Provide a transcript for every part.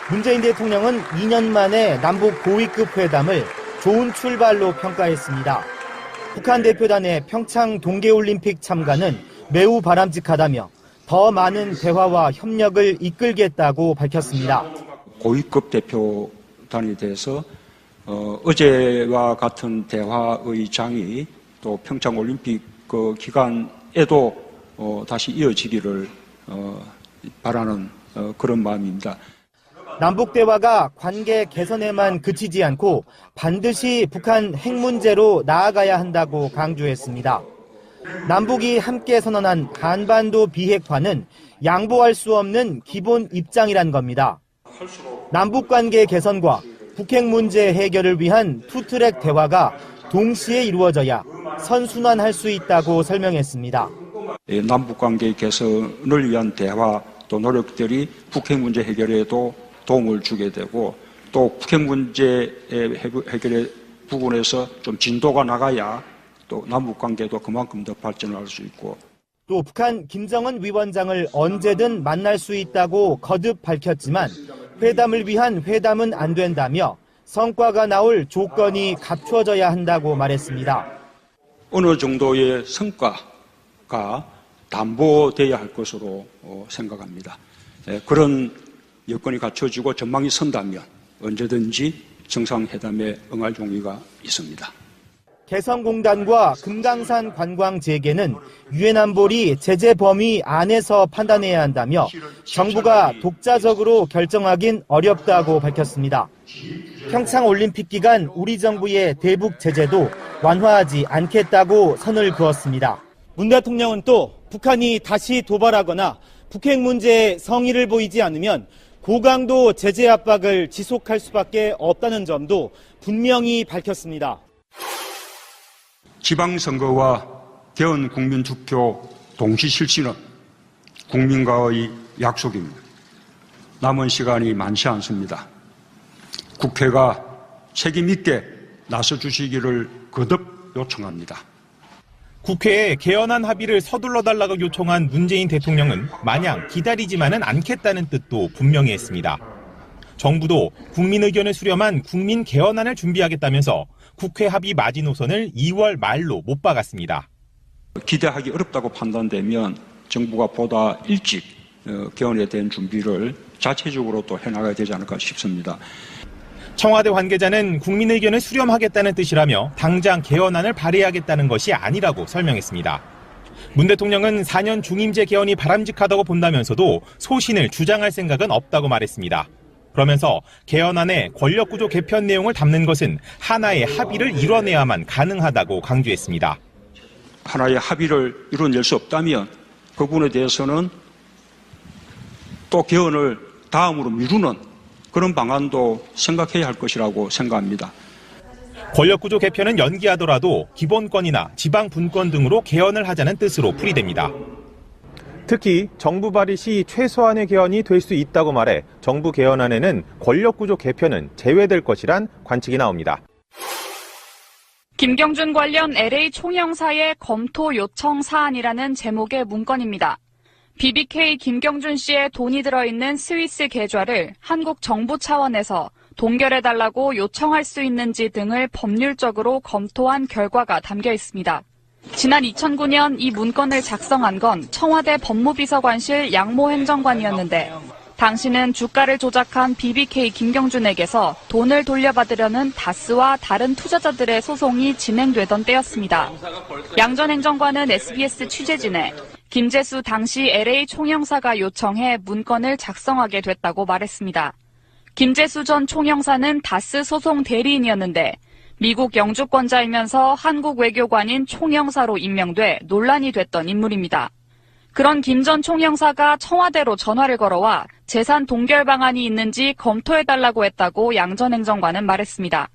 문재인 대통령은 2년 만에 남북 고위급 회담을 좋은 출발로 평가했습니다. 북한 대표단의 평창 동계올림픽 참가는 매우 바람직하다며 더 많은 대화와 협력을 이끌겠다고 밝혔습니다. 고위급 대표단에 대해서 어제와 같은 대화의 장이 또 평창올림픽 그 기간에도 다시 이어지기를 바라는 그런 마음입니다. 남북 대화가 관계 개선에만 그치지 않고 반드시 북한 핵 문제로 나아가야 한다고 강조했습니다. 남북이 함께 선언한 한반도 비핵화는 양보할 수 없는 기본 입장이란 겁니다. 남북 관계 개선과 북핵 문제 해결을 위한 투트랙 대화가 동시에 이루어져야 선순환할 수 있다고 설명했습니다. 남북 관계 개선을 위한 대화 또 노력들이 북핵 문제 해결에도 도움을 주게 되고 또 북핵 문제 해결의 부분에서 좀 진도가 나가야 또 남북 관계도 그만큼 더 발전할 수 있고 또 북한 김정은 위원장을 언제든 만날 수 있다고 거듭 밝혔지만 회담을 위한 회담은 안 된다며 성과가 나올 조건이 갖춰져야 한다고 말했습니다. 어느 정도의 성과가 담보돼야 할 것으로 생각합니다. 그런 여건이 갖춰지고 전망이 선다면 언제든지 정상회담에 응할 용의가 있습니다. 개성공단과 금강산 관광 재개는 유엔 안보리 제재 범위 안에서 판단해야 한다며 정부가 독자적으로 결정하긴 어렵다고 밝혔습니다. 평창올림픽 기간 우리 정부의 대북 제재도 완화하지 않겠다고 선을 그었습니다. 문 대통령은 또 북한이 다시 도발하거나 북핵 문제에 성의를 보이지 않으면 고강도 제재 압박을 지속할 수밖에 없다는 점도 분명히 밝혔습니다. 지방선거와 개헌 국민투표 동시 실시는 국민과의 약속입니다. 남은 시간이 많지 않습니다. 국회가 책임 있게 나서주시기를 거듭 요청합니다. 국회에 개헌안 합의를 서둘러달라고 요청한 문재인 대통령은 마냥 기다리지만은 않겠다는 뜻도 분명히 했습니다. 정부도 국민 의견을 수렴한 국민 개헌안을 준비하겠다면서 국회 합의 마지노선을 2월 말로 못 박았습니다. 기대하기 어렵다고 판단되면 정부가 보다 일찍 개헌에 대한 준비를 자체적으로 또 해나가야 되지 않을까 싶습니다. 청와대 관계자는 국민 의견을 수렴하겠다는 뜻이라며 당장 개헌안을 발의하겠다는 것이 아니라고 설명했습니다. 문 대통령은 4년 중임제 개헌이 바람직하다고 본다면서도 소신을 주장할 생각은 없다고 말했습니다. 그러면서 개헌안에 권력구조 개편 내용을 담는 것은 하나의 합의를 이뤄내야만 가능하다고 강조했습니다. 하나의 합의를 이뤄낼 수 없다면 그 부분에 대해서는 또 개헌을 다음으로 미루는 그런 방안도 생각해야 할 것이라고 생각합니다. 권력구조 개편은 연기하더라도 기본권이나 지방분권 등으로 개헌을 하자는 뜻으로 풀이됩니다. 특히 정부 발의 시 최소한의 개헌이 될 수 있다고 말해 정부 개헌안에는 권력구조 개편은 제외될 것이란 관측이 나옵니다. 김경준 관련 LA 총영사의 검토 요청 사안이라는 제목의 문건입니다. BBK 김경준 씨의 돈이 들어있는 스위스 계좌를 한국 정부 차원에서 동결해달라고 요청할 수 있는지 등을 법률적으로 검토한 결과가 담겨 있습니다. 지난 2009년 이 문건을 작성한 건 청와대 법무비서관실 양모 행정관이었는데 당시는 주가를 조작한 BBK 김경준에게서 돈을 돌려받으려는 다스와 다른 투자자들의 소송이 진행되던 때였습니다. 양 전 행정관은 SBS 취재진에 김재수 당시 LA 총영사가 요청해 문건을 작성하게 됐다고 말했습니다. 김재수 전 총영사는 다스 소송 대리인이었는데 미국 영주권자이면서 한국 외교관인 총영사로 임명돼 논란이 됐던 인물입니다. 그런 김 전 총영사가 청와대로 전화를 걸어와 재산 동결 방안이 있는지 검토해달라고 했다고 양 전 행정관은 말했습니다.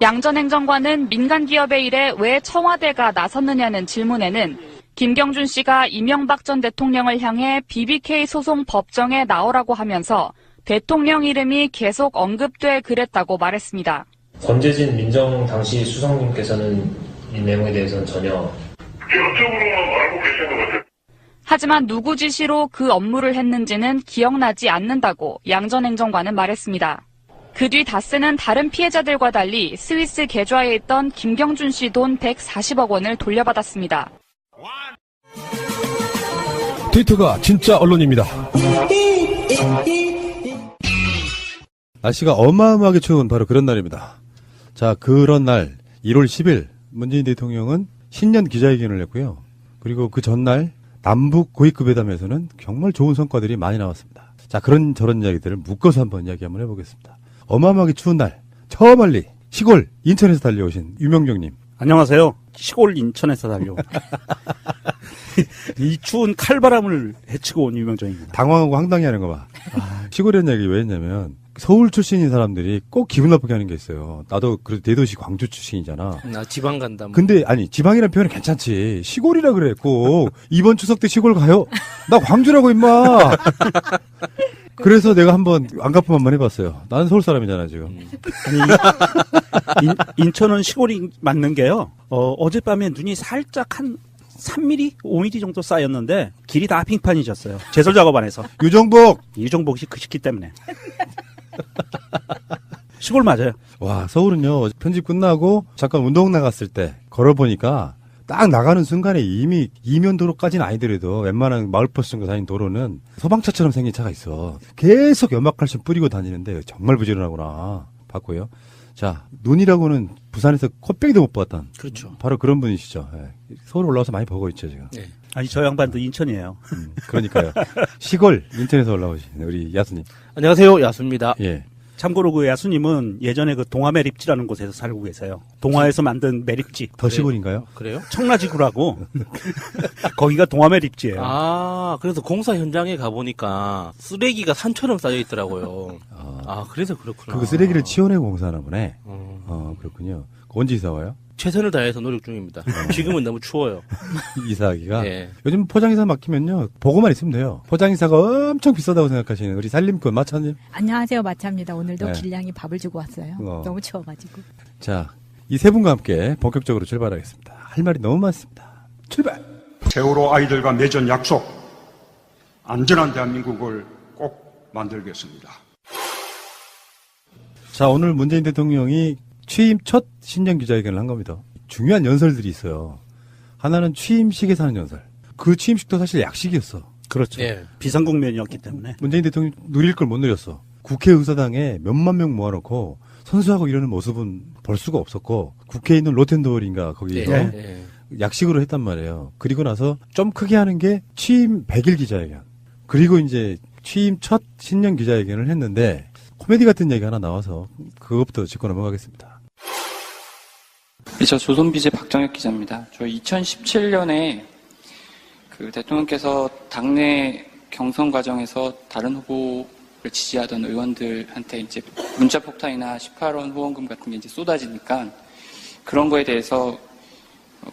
양 전 행정관은 민간 기업의 일에 왜 청와대가 나섰느냐는 질문에는 김경준 씨가 이명박 전 대통령을 향해 BBK 소송 법정에 나오라고 하면서 대통령 이름이 계속 언급돼 그랬다고 말했습니다. 권재진 민정 당시 수석님께서는 이 내용에 대해서는 전혀 개인적으로만 알고 계신 것 같아요. 하지만 누구 지시로 그 업무를 했는지는 기억나지 않는다고 양 전 행정관은 말했습니다. 그 뒤 다스는 다른 피해자들과 달리 스위스 계좌에 있던 김경준 씨 돈 140억 원을 돌려받았습니다. 트위터가 진짜 언론입니다. 날씨가 어마어마하게 추운 바로 그런 날입니다. 자, 그런 날 1월 10일 문재인 대통령은 신년 기자회견을 했고요. 그리고 그 전날 남북 고위급회담에서는 정말 좋은 성과들이 많이 나왔습니다. 자, 그런 저런 이야기들을 묶어서 한번 이야기 한번 해보겠습니다. 어마어마하게 추운 날 저 멀리 시골 인천에서 달려오신 유명정님. 안녕하세요. 시골 인천에서 달려온 이 추운 칼바람을 헤치고 온 유명정입니다. 당황하고 황당해하는 거 봐. 시골이라는 얘기 왜 했냐면 서울 출신인 사람들이 꼭 기분 나쁘게 하는 게 있어요. 나도 그래도 대도시 광주 출신이잖아. 나 지방 간다. 뭐. 근데 아니 지방이라는 표현은 괜찮지. 시골이라 그래. 꼭 이번 추석 때 시골 가요? 나 광주라고 임마. 그래서 내가 한번 안가품 한번 해봤어요. 나는 서울 사람이잖아 지금. 아니, 인천은 시골이 맞는 게요. 어젯밤에 눈이 살짝 한 3mm, 5mm 정도 쌓였는데 길이 다 빙판이졌어요. 제설 작업 안 해서. 유정복 씨 그 시기 때문에. 시골 맞아요. 와, 서울은요 편집 끝나고 잠깐 운동 나갔을 때 걸어보니까 딱 나가는 순간에 이미 이면도로까지는 아니더라도 웬만한 마을버스 정도 다니는 도로는 소방차처럼 생긴 차가 있어. 계속 연막칼슘 뿌리고 다니는데 정말 부지런하구나 봤고요. 자, 눈이라고는 부산에서 코빼기도 못 봤던. 그렇죠. 바로 그런 분이시죠. 예. 서울 올라와서 많이 보고 있죠 지금. 네. 아니 저 양반도 인천이에요. 그러니까요. 시골 인천에서 올라오신 우리 야수님. 안녕하세요, 야수입니다. 예. 참고로 그 야수님은 예전에 그 동화매립지라는 곳에서 살고 계세요. 동화에서 만든 매립지. 더 시골인가요? 그래요? 청라지구라고. 거기가 동화매립지예요. 아, 그래서 공사 현장에 가보니까 쓰레기가 산처럼 쌓여 있더라고요. 그래서 그렇구나. 그 쓰레기를 치워내고 공사하나 보네. 어. 그렇군요. 언제 이사 와요? 최선을 다해서 노력 중입니다. 지금은 너무 추워요. 이사하기가. 예. 요즘 포장이사 맡기면요. 보고만 있으면 돼요. 포장이사가 엄청 비싸다고 생각하시는 우리 살림꾼 마차님. 안녕하세요. 마차입니다. 오늘도 네. 길냥이 밥을 주고 왔어요. 너무 추워가지고. 자, 이 세 분과 함께 본격적으로 출발하겠습니다. 할 말이 너무 많습니다. 출발! 세월호 아이들과 맺은 약속, 안전한 대한민국을 꼭 만들겠습니다. 자, 오늘 문재인 대통령이 취임 첫 신년 기자회견을 한 겁니다. 중요한 연설들이 있어요. 하나는 취임식에서 하는 연설. 그 취임식도 사실 약식이었어. 그렇죠. 예. 비상국면이었기 때문에. 문재인 대통령이 누릴 걸 못 누렸어. 국회의사당에 몇만 명 모아놓고 선수하고 이러는 모습은 볼 수가 없었고 국회에 있는 로텐도어인가 거기서 약식으로 했단 말이에요. 그리고 나서 좀 크게 하는 게 취임 100일 기자회견. 그리고 이제 취임 첫 신년 기자회견을 했는데 코미디 같은 얘기 하나 나와서 그것부터 짚고 넘어가겠습니다. 저 조선비제 박정혁 기자입니다. 저 2017년에 그 대통령께서 당내 경선 과정에서 다른 후보를 지지하던 의원들한테 이제 문자 폭탄이나 18원 후원금 같은 게 이제 쏟아지니까 그런 거에 대해서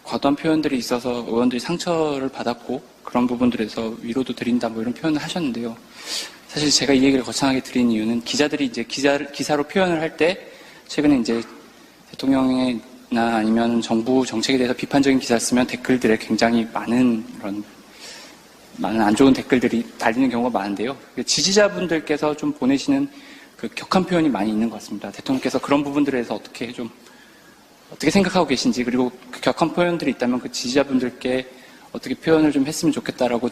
과도한 표현들이 있어서 의원들이 상처를 받았고 그런 부분들에서 위로도 드린다 뭐 이런 표현을 하셨는데요. 사실 제가 이 얘기를 거창하게 드린 이유는 기자들이 이제 기사로 표현을 할 때 최근에 이제 대통령이나 아니면 정부 정책에 대해서 비판적인 기사를 쓰면 댓글들에 굉장히 많은 안 좋은 댓글들이 달리는 경우가 많은데요. 지지자분들께서 좀 보내시는 그 격한 표현이 많이 있는 것 같습니다. 대통령께서 그런 부분들에 대해서 어떻게 생각하고 계신지 그리고 그 격한 표현들이 있다면 그 지지자분들께 어떻게 표현을 좀 했으면 좋겠다라고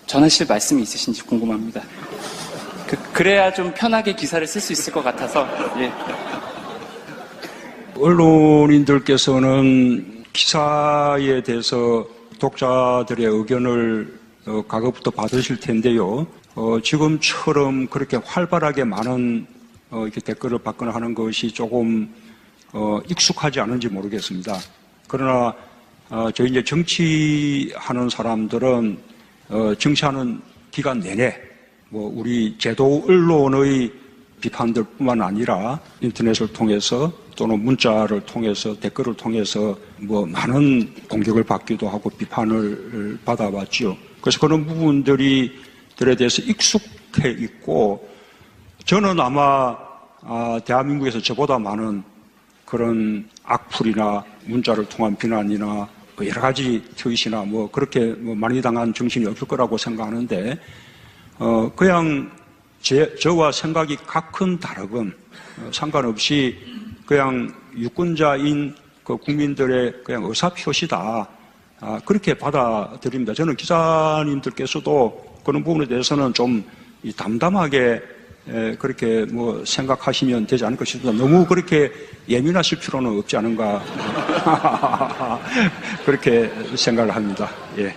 전하실 말씀이 있으신지 궁금합니다. 그래야 좀 편하게 기사를 쓸 수 있을 것 같아서. 예. 언론인들께서는 기사에 대해서 독자들의 의견을 과거부터 받으실 텐데요. 지금처럼 그렇게 활발하게 많은 이렇게 댓글을 받거나 하는 것이 조금 익숙하지 않은지 모르겠습니다. 그러나 저희 이제 정치하는 사람들은 정치하는 기간 내내 뭐 우리 제도 언론의 비판들뿐만 아니라 인터넷을 통해서 또는 문자를 통해서 댓글을 통해서 뭐 많은 공격을 받기도 하고 비판을 받아왔죠. 그래서 그런 부분들에 대해서 익숙해 있고 저는 아마 대한민국에서 저보다 많은 그런 악플이나 문자를 통한 비난이나 여러 가지 트윗이나 뭐 그렇게 뭐 많이 당한 정신이 없을 거라고 생각하는데, 그냥 저와 생각이 각큰 다르건 상관없이 그냥 유권자인 그 국민들의 그냥 의사표시다. 그렇게 받아들입니다. 저는 기자님들께서도 그런 부분에 대해서는 좀 담담하게 그렇게 뭐 생각하시면 되지 않을까 싶습니다. 너무 그렇게 예민하실 필요는 없지 않은가 그렇게 생각을 합니다. 예.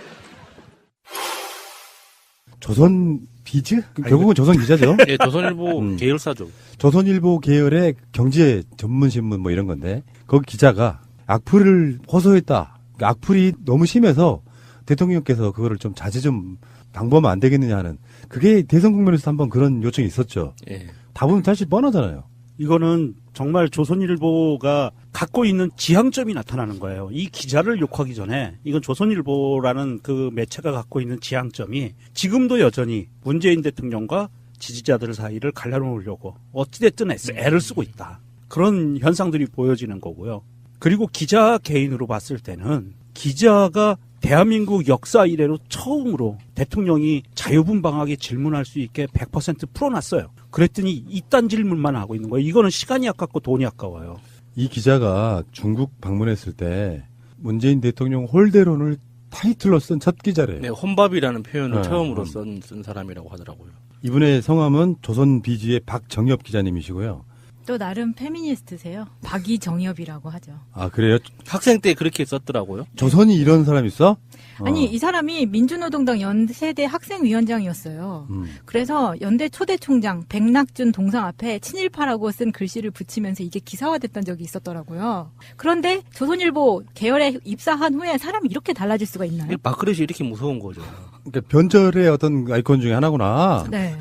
조선 비즈? 결국은 조선 기자죠. 예, 조선일보 계열사죠. 조선일보 계열의 경제 전문 신문 뭐 이런 건데 거기 기자가 악플을 호소했다. 악플이 너무 심해서 대통령께서 그거를 좀 자제 좀 방법은 안 되겠느냐 하는, 그게 대선 국면에서 한번 그런 요청이 있었죠. 예. 답은 사실 뻔하잖아요. 이거는 정말 조선일보가 갖고 있는 지향점이 나타나는 거예요. 이 기자를 욕하기 전에 이건 조선일보라는 그 매체가 갖고 있는 지향점이 지금도 여전히 문재인 대통령과 지지자들 사이를 갈라놓으려고 어찌됐든 애를 쓰고 있다. 그런 현상들이 보여지는 거고요. 그리고 기자 개인으로 봤을 때는 기자가 대한민국 역사 이래로 처음으로 대통령이 자유분방하게 질문할 수 있게 100% 풀어놨어요. 그랬더니 이딴 질문만 하고 있는 거예요. 이거는 시간이 아깝고 돈이 아까워요. 이 기자가 중국 방문했을 때 문재인 대통령 홀대론을 타이틀로 쓴 첫 기자래요. 네, 혼밥이라는 표현을 처음으로 쓴 사람이라고 하더라고요. 이분의 성함은 조선비지의 박정엽 기자님이시고요. 또 나름 페미니스트세요. 박이정엽이라고 하죠. 아, 그래요? 학생 때 그렇게 썼더라고요. 조선이 이런 사람 있어? 아니, 이 사람이 민주노동당 연세대 학생위원장이었어요. 그래서 연대 초대 총장 백낙준 동상 앞에 친일파라고 쓴 글씨를 붙이면서 이게 기사화됐던 적이 있었더라고요. 그런데 조선일보 계열에 입사한 후에 사람이 이렇게 달라질 수가 있나요? 밥그릇이 이렇게 무서운 거죠. 그러니까 변절의 어떤 아이콘 중에 하나구나. 네.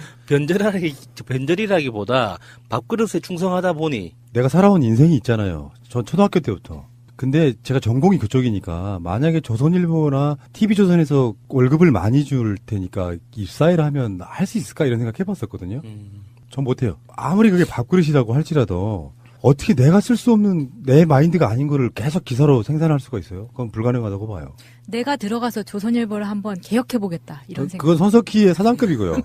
변절이라기보다 밥그릇에 충성하다 보니. 내가 살아온 인생이 있잖아요. 전 초등학교 때부터. 근데 제가 전공이 그쪽이니까 만약에 조선일보나 TV조선에서 월급을 많이 줄 테니까 입사를 하면 할 수 있을까 이런 생각 해봤었거든요. 전 못해요. 아무리 그게 밥그릇이라고 할지라도 어떻게 내가 쓸 수 없는 내 마인드가 아닌 거를 계속 기사로 생산할 수가 있어요? 그건 불가능하다고 봐요. 내가 들어가서 조선일보를 한번 개혁해보겠다 이런 생각. 그건 손석희의 사장급이고요.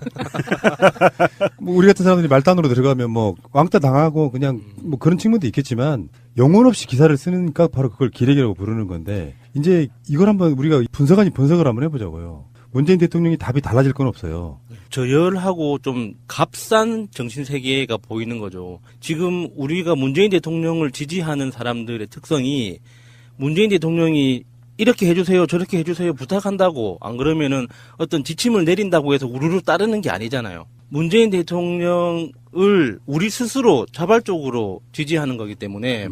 뭐 우리 같은 사람들이 말단으로 들어가면 뭐 왕따 당하고 그냥 뭐 그런 측면도 있겠지만 영혼 없이 기사를 쓰니까 바로 그걸 기레기라고 부르는 건데, 이제 이걸 한번 우리가 분석을 한번 해보자고요. 문재인 대통령이 답이 달라질 건 없어요. 저열하고 좀 값싼 정신세계가 보이는 거죠. 지금 우리가 문재인 대통령을 지지하는 사람들의 특성이 문재인 대통령이 이렇게 해주세요, 저렇게 해주세요 부탁한다고, 안 그러면은 어떤 지침을 내린다고 해서 우르르 따르는 게 아니잖아요. 문재인 대통령을 우리 스스로 자발적으로 지지하는 거기 때문에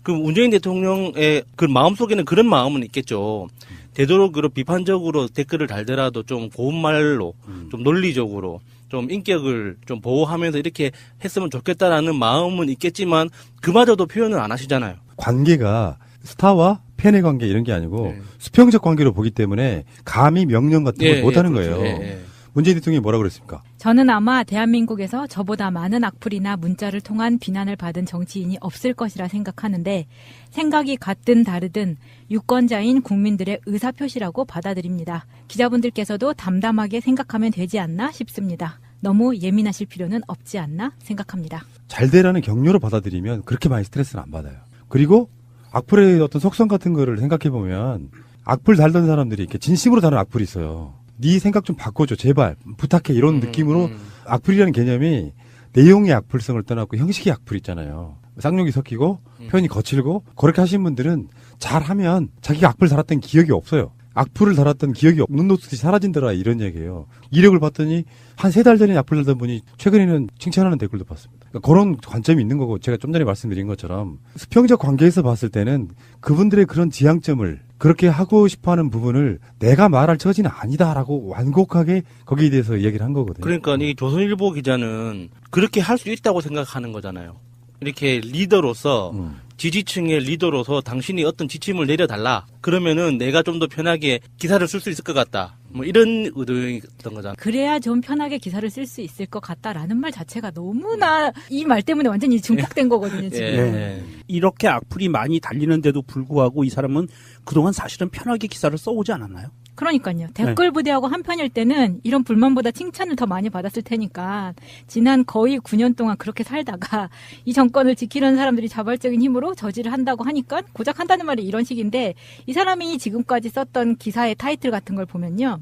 그 문재인 대통령의 그 마음속에는 그런 마음은 있겠죠. 되도록 그런 비판적으로 댓글을 달더라도 좀 고운 말로, 좀 논리적으로, 좀 인격을 좀 보호하면서 이렇게 했으면 좋겠다라는 마음은 있겠지만 그마저도 표현을 안 하시잖아요. 관계가 스타와 팬의 관계 이런 게 아니고 수평적 관계로 보기 때문에 감히 명령 같은 걸 못하는 그렇죠. 거예요. 문재인 대통령이 뭐라 그랬습니까? 저는 아마 대한민국에서 저보다 많은 악플이나 문자를 통한 비난을 받은 정치인이 없을 것이라 생각하는데, 생각이 같든 다르든 유권자인 국민들의 의사표시라고 받아들입니다. 기자분들께서도 담담하게 생각하면 되지 않나 싶습니다. 너무 예민하실 필요는 없지 않나 생각합니다. 잘 되라는 격려로 받아들이면 그렇게 많이 스트레스는 안 받아요. 그리고 악플의 어떤 속성 같은 거를 생각해보면 악플 달던 사람들이 이렇게 진심으로 다는 악플이 있어요. 네 생각 좀 바꿔줘 제발 부탁해 이런 느낌으로 악플이라는 개념이 내용의 악플성을 떠나고 형식의 악플 있잖아요. 쌍욕이 섞이고 표현이 거칠고 그렇게 하신 분들은 잘하면 자기가 악플 달았던 기억이 없어요. 악플을 달았던 기억이 눈 녹듯이 사라진더라 이런 얘기예요. 이력을 봤더니 한 3달 전에 악플 달던 분이 최근에는 칭찬하는 댓글도 봤습니다. 그러니까 그런 관점이 있는 거고, 제가 좀 전에 말씀드린 것처럼 수평적 관계에서 봤을 때는 그분들의 그런 지향점을 그렇게 하고 싶어하는 부분을 내가 말할 처지는 아니다라고 완곡하게 거기에 대해서 이야기를 한 거거든요. 그러니까 이 조선일보 기자는 그렇게 할 수 있다고 생각하는 거잖아요. 이렇게 리더로서 지지층의 리더로서 당신이 어떤 지침을 내려달라. 그러면은 내가 좀 더 편하게 기사를 쓸 수 있을 것 같다. 뭐 이런 의도였던 거잖아요. 그래야 좀 편하게 기사를 쓸 수 있을 것 같다라는 말 자체가 너무나 이 말 때문에 완전히 증폭된 거거든요, 지금. 네. 이렇게 악플이 많이 달리는데도 불구하고 이 사람은 그동안 사실은 편하게 기사를 써오지 않았나요? 그러니까요. 댓글 부대하고 한편일 때는 이런 불만보다 칭찬을 더 많이 받았을 테니까 지난 거의 9년 동안 그렇게 살다가 이 정권을 지키려는 사람들이 자발적인 힘으로 저지를 한다고 하니까 고작 한다는 말이 이런 식인데 이 사람이 지금까지 썼던 기사의 타이틀 같은 걸 보면요.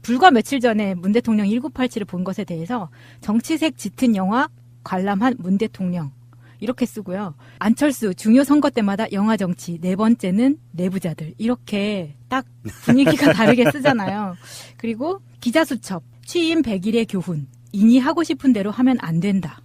불과 며칠 전에 문 대통령 1987을 본 것에 대해서 정치색 짙은 영화 관람한 문 대통령 이렇게 쓰고요. 안철수 중요 선거 때마다 영화 정치, 네 번째는 내부자들 이렇게 딱 분위기가 다르게 쓰잖아요. 그리고 기자 수첩, 취임 100일의 교훈, 인이 하고 싶은 대로 하면 안 된다.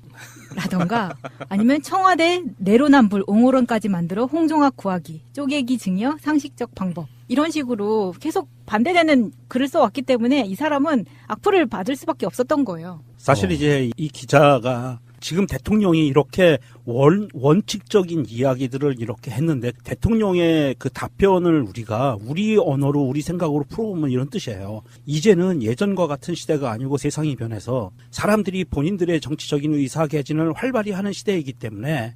라던가 아니면 청와대 내로남불 옹호론까지 만들어 홍종학 구하기, 쪼개기 증여, 상식적 방법 이런 식으로 계속 반대되는 글을 써왔기 때문에 이 사람은 악플을 받을 수밖에 없었던 거예요. 사실 이제 이 기자가 지금 대통령이 이렇게 원칙적인 이야기들을 이렇게 했는데 대통령의 그 답변을 우리가 우리 언어로 우리 생각으로 풀어보면 이런 뜻이에요. 이제는 예전과 같은 시대가 아니고 세상이 변해서 사람들이 본인들의 정치적인 의사개진을 활발히 하는 시대이기 때문에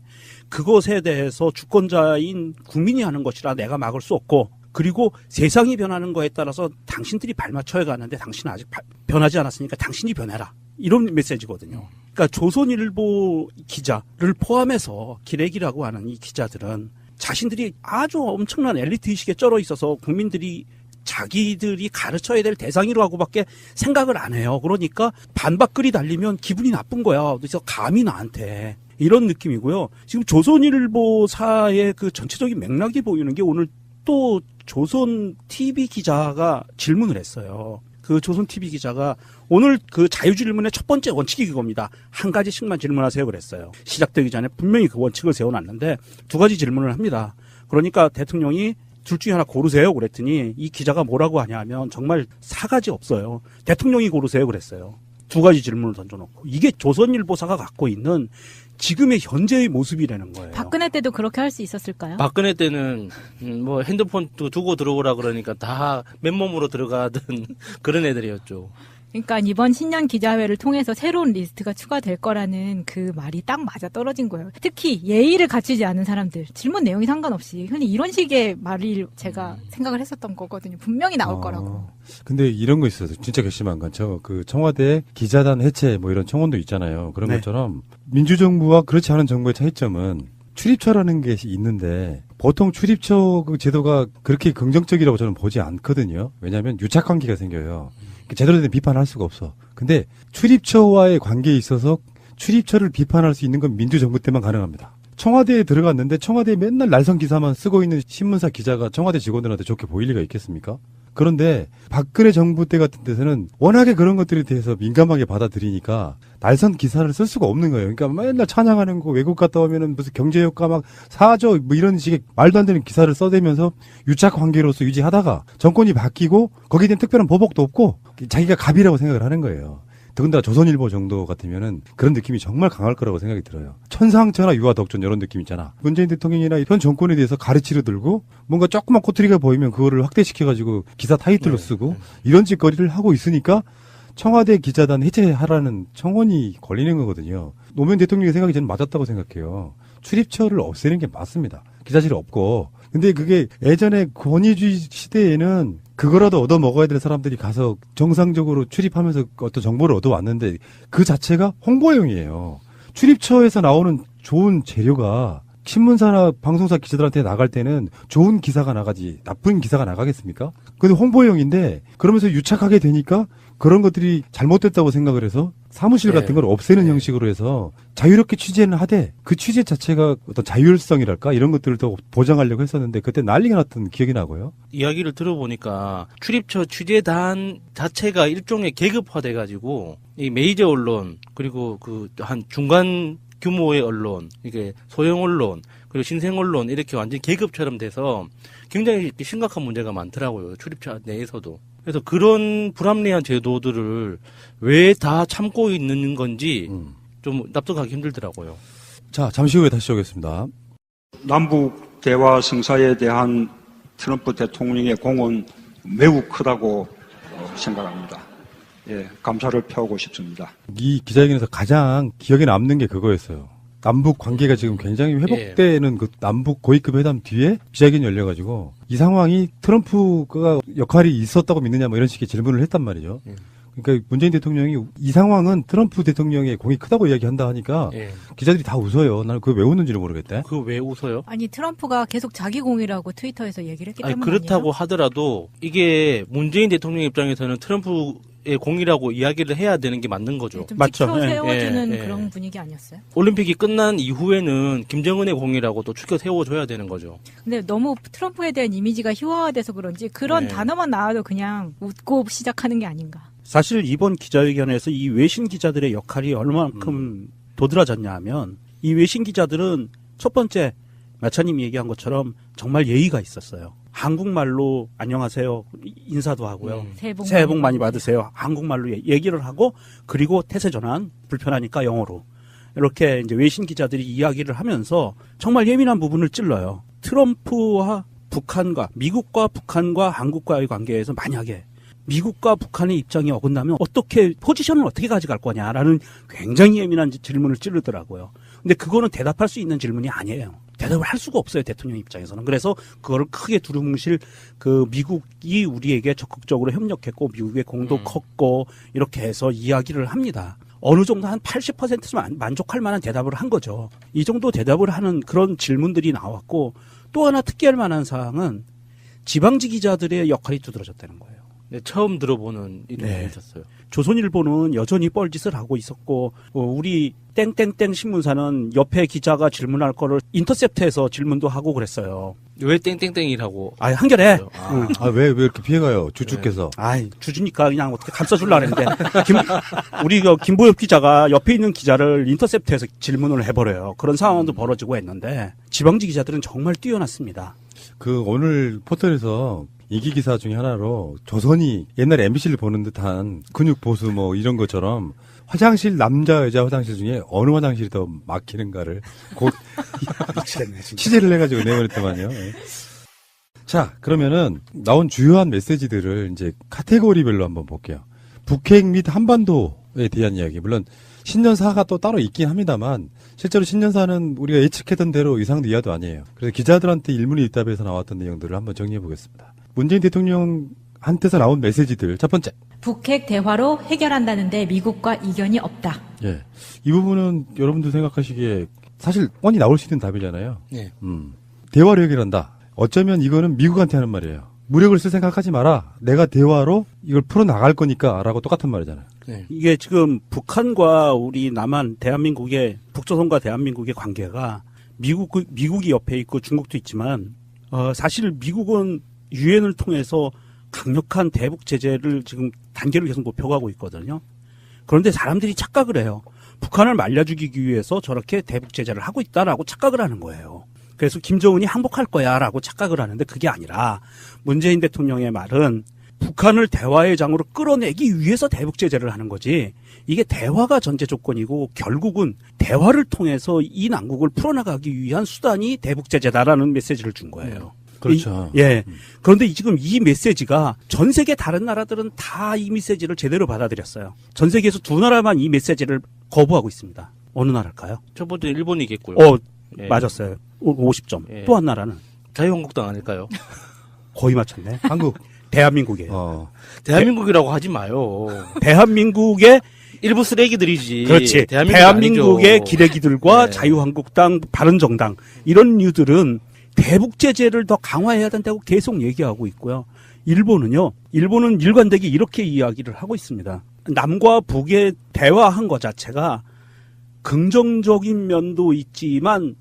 그것에 대해서 주권자인 국민이 하는 것이라 내가 막을 수 없고 그리고 세상이 변하는 거에 따라서 당신들이 발맞춰야 가는데 당신은 아직 변하지 않았으니까 당신이 변해라. 이런 메시지거든요. 그러니까 조선일보 기자를 포함해서 기레기라고 하는 이 기자들은 자신들이 아주 엄청난 엘리트의식에 쩔어 있어서 국민들이 자기들이 가르쳐야 될 대상이라고밖에 생각을 안 해요. 그러니까 반박글이 달리면 기분이 나쁜 거야. 그래서 감히 나한테. 이런 느낌이고요. 지금 조선일보사의 그 전체적인 맥락이 보이는 게 오늘 또 조선 TV 기자가 질문을 했어요. 그 조선 TV 기자가 오늘 그 자유질문의 첫 번째 원칙이 그겁니다. 한 가지씩만 질문하세요 그랬어요. 시작되기 전에 분명히 그 원칙을 세워놨는데 두 가지 질문을 합니다. 그러니까 대통령이 둘 중에 하나 고르세요 그랬더니 이 기자가 뭐라고 하냐 하면 정말 사가지 없어요. 대통령이 고르세요 그랬어요. 두 가지 질문을 던져놓고. 이게 조선일보사가 갖고 있는 지금의 현재의 모습이라는 거예요. 박근혜 때도 그렇게 할 수 있었을까요? 박근혜 때는 뭐 핸드폰도 두고 들어오라 그러니까 다 맨몸으로 들어가던 그런 애들이었죠. 그러니까 이번 신년 기자회를 통해서 새로운 리스트가 추가될 거라는 그 말이 딱 맞아 떨어진 거예요. 특히 예의를 갖추지 않은 사람들, 질문 내용이 상관없이 흔히 이런 식의 말을 제가 생각을 했었던 거거든요. 분명히 나올 거라고. 근데 이런 거 있어요. 진짜 괘씸한 건 그 청와대 기자단 해체 뭐 이런 청원도 있잖아요. 그런 것처럼 민주정부와 그렇지 않은 정부의 차이점은 출입처라는 게 있는데 보통 출입처 그 제도가 그렇게 긍정적이라고 저는 보지 않거든요. 왜냐하면 유착관계가 생겨요. 제대로 된 비판을 할 수가 없어. 근데 출입처와의 관계에 있어서 출입처를 비판할 수 있는 건 민주정부 때만 가능합니다. 청와대에 들어갔는데 청와대에 맨날 날선 기사만 쓰고 있는 신문사 기자가 청와대 직원들한테 좋게 보일 리가 있겠습니까? 그런데 박근혜 정부 때 같은 데서는 워낙에 그런 것들에 대해서 민감하게 받아들이니까 날선 기사를 쓸 수가 없는 거예요. 그러니까 맨날 찬양하는 거 외국 갔다 오면은 무슨 경제효과 막 사죠 뭐 이런 식의 말도 안 되는 기사를 써대면서 유착 관계로서 유지하다가 정권이 바뀌고 거기에 대한 특별한 보복도 없고 자기가 갑이라고 생각을 하는 거예요. 더군다나 조선일보 정도 같으면은 그런 느낌이 정말 강할 거라고 생각이 들어요. 천상천하 유아덕존 이런 느낌 있잖아. 문재인 대통령이나 현 정권에 대해서 가르치려 들고 뭔가 조그만 꼬투리가 보이면 그거를 확대시켜가지고 기사 타이틀로 쓰고 이런 짓거리를 하고 있으니까 청와대 기자단 해체하라는 청원이 걸리는 거거든요. 노무현 대통령의 생각이 저는 맞았다고 생각해요. 출입처를 없애는 게 맞습니다. 기자실이 없고. 근데 그게 예전에 권위주의 시대에는 그거라도 얻어 먹어야 될 사람들이 가서 정상적으로 출입하면서 어떤 정보를 얻어왔는데 그 자체가 홍보용이에요. 출입처에서 나오는 좋은 재료가 신문사나 방송사 기자들한테 나갈 때는 좋은 기사가 나가지 나쁜 기사가 나가겠습니까? 근데 홍보용인데 그러면서 유착하게 되니까 그런 것들이 잘못됐다고 생각을 해서 사무실 같은 걸 없애는 형식으로 해서 자유롭게 취재는 하되 그 취재 자체가 어떤 자율성이랄까 이런 것들을 더 보장하려고 했었는데 그때 난리가 났던 기억이 나고요. 이야기를 들어보니까 출입처 취재단 자체가 일종의 계급화돼가지고 이 메이저 언론 그리고 그 한 중간 규모의 언론, 이게 소형 언론, 그리고 신생 언론 이렇게 완전 계급처럼 돼서 굉장히 심각한 문제가 많더라고요. 출입처 내에서도. 그래서 그런 불합리한 제도들을 왜 다 참고 있는 건지 좀 납득하기 힘들더라고요. 자, 잠시 후에 다시 오겠습니다. 남북 대화 성사에 대한 트럼프 대통령의 공은 매우 크다고 생각합니다. 예, 감사를 표하고 싶습니다. 이 기자회견에서 가장 기억에 남는 게 그거였어요. 남북 관계가 지금 굉장히 회복되는 그 남북 고위급 회담 뒤에 기자회견이 열려가지고 이 상황이 트럼프가 역할이 있었다고 믿느냐 뭐 이런 식의 질문을 했단 말이죠. 그러니까 문재인 대통령이 이 상황은 트럼프 대통령의 공이 크다고 이야기한다 하니까 기자들이 다 웃어요. 나는 그거 왜 웃는지를 모르겠대. 그거 왜 웃어요? 아니 트럼프가 계속 자기 공이라고 트위터에서 얘기를 했기 아니, 때문에 그렇다고 아니에요? 하더라도 이게 문재인 대통령 입장에서는 트럼프의 공이라고 이야기를 해야 되는 게 맞는 거죠. 좀 맞죠. 지켜 예. 세워주는 예. 그런 분위기 아니었어요? 올림픽이 끝난 이후에는 김정은의 공이라고 또 추켜 세워줘야 되는 거죠. 근데 너무 트럼프에 대한 이미지가 희화화돼서 그런지 그런 단어만 나와도 그냥 웃고 시작하는 게 아닌가. 사실 이번 기자회견에서 이 외신 기자들의 역할이 얼마만큼 도드라졌냐 하면 이 외신 기자들은 첫 번째 마차님이 얘기한 것처럼 정말 예의가 있었어요. 한국말로 안녕하세요 인사도 하고요. 새해 복 많이 받으세요. 한국말로 얘기를 하고 그리고 태세 전환 불편하니까 영어로 이렇게 이제 외신 기자들이 이야기를 하면서 정말 예민한 부분을 찔러요. 트럼프와 북한과 미국과 북한과 한국과의 관계에서 만약에 미국과 북한의 입장이 어긋나면 어떻게 포지션을 어떻게 가져갈 거냐라는 굉장히 예민한 질문을 찌르더라고요. 근데 그거는 대답할 수 있는 질문이 아니에요. 대답을 할 수가 없어요, 대통령 입장에서는. 그래서 그거를 크게 두루뭉실 그 미국이 우리에게 적극적으로 협력했고 미국의 공도 컸고 이렇게 해서 이야기를 합니다. 어느 정도 한 80%는 만족할 만한 대답을 한 거죠. 이 정도 대답을 하는 그런 질문들이 나왔고 또 하나 특기할 만한 사항은 지방지 기자들의 역할이 두드러졌다는 거예요. 네, 처음 들어보는 이름이 있었어요. 조선일보는 여전히 뻘짓을 하고 있었고 우리 땡땡땡 신문사는 옆에 기자가 질문할 거를 인터셉트해서 질문도 하고 그랬어요. 왜 땡땡땡이라고? 아 한결에. 왜 이렇게 피해가요? 주주께서. 아이 주주니까 그냥 어떻게 감싸줄라 그랬는데 우리 김보엽 기자가 옆에 있는 기자를 인터셉트해서 질문을 해버려요. 그런 상황도 벌어지고 했는데 지방지 기자들은 정말 뛰어났습니다. 그 오늘 포털에서 인기 기사 중에 하나로 조선이 옛날에 MBC를 보는 듯한 근육 보수 뭐 이런 것처럼 화장실 남자 여자 화장실 중에 어느 화장실이 더 막히는가를 곧 취재를 해가지고 내보냈더만요. 자 그러면은 나온 주요한 메시지들을 이제 카테고리별로 한번 볼게요. 북핵 및 한반도에 대한 이야기. 물론 신년사가 또 따로 있긴 합니다만 실제로 신년사는 우리가 예측했던 대로 이상도 이하도 아니에요. 그래서 기자들한테 일문일답에서 나왔던 내용들을 한번 정리해 보겠습니다. 문재인 대통령한테서 나온 메시지들. 첫 번째. 북핵 대화로 해결한다는데 미국과 이견이 없다. 예. 이 부분은 여러분들 생각하시기에 사실 뻔히 나올 수 있는 답이잖아요. 네. 대화로 해결한다. 어쩌면 이거는 미국한테 하는 말이에요. 무력을 쓸 생각하지 마라. 내가 대화로 이걸 풀어나갈 거니까 라고 똑같은 말이잖아요. 네. 이게 지금 북한과 우리 남한 대한민국의 북조선과 대한민국의 관계가 미국이 옆에 있고 중국도 있지만 사실 미국은 유엔을 통해서 강력한 대북 제재를 지금 단계를 계속 높여가고 있거든요. 그런데 사람들이 착각을 해요. 북한을 말려 죽이기 위해서 저렇게 대북 제재를 하고 있다라고 착각을 하는 거예요. 그래서 김정은이 항복할 거야라고 착각을 하는데 그게 아니라 문재인 대통령의 말은 북한을 대화의 장으로 끌어내기 위해서 대북 제재를 하는 거지. 이게 대화가 전제 조건이고 결국은 대화를 통해서 이 난국을 풀어나가기 위한 수단이 대북 제재다라는 메시지를 준 거예요. 그렇죠. 그런데 지금 이 메시지가 전 세계 다른 나라들은 다 이 메시지를 제대로 받아들였어요. 전 세계에서 두 나라만 이 메시지를 거부하고 있습니다. 어느 나라일까요? 첫 번째 일본이겠고요. 맞았어요. 50점. 또 한 나라는 자유한국당 아닐까요? 거의 맞췄네. 한국. 대한민국이에요. 대한민국이라고 하지 마요. 대한민국의 일부 쓰레기들이지. 그렇지. 대한민국의 기레기들과 자유한국당, 바른정당 이런 류들은 대북 제재를 더 강화해야 된다고 계속 얘기하고 있고요. 일본은 일관되게 이렇게 이야기를 하고 있습니다. 남과 북의 대화한 것 자체가 긍정적인 면도 있지만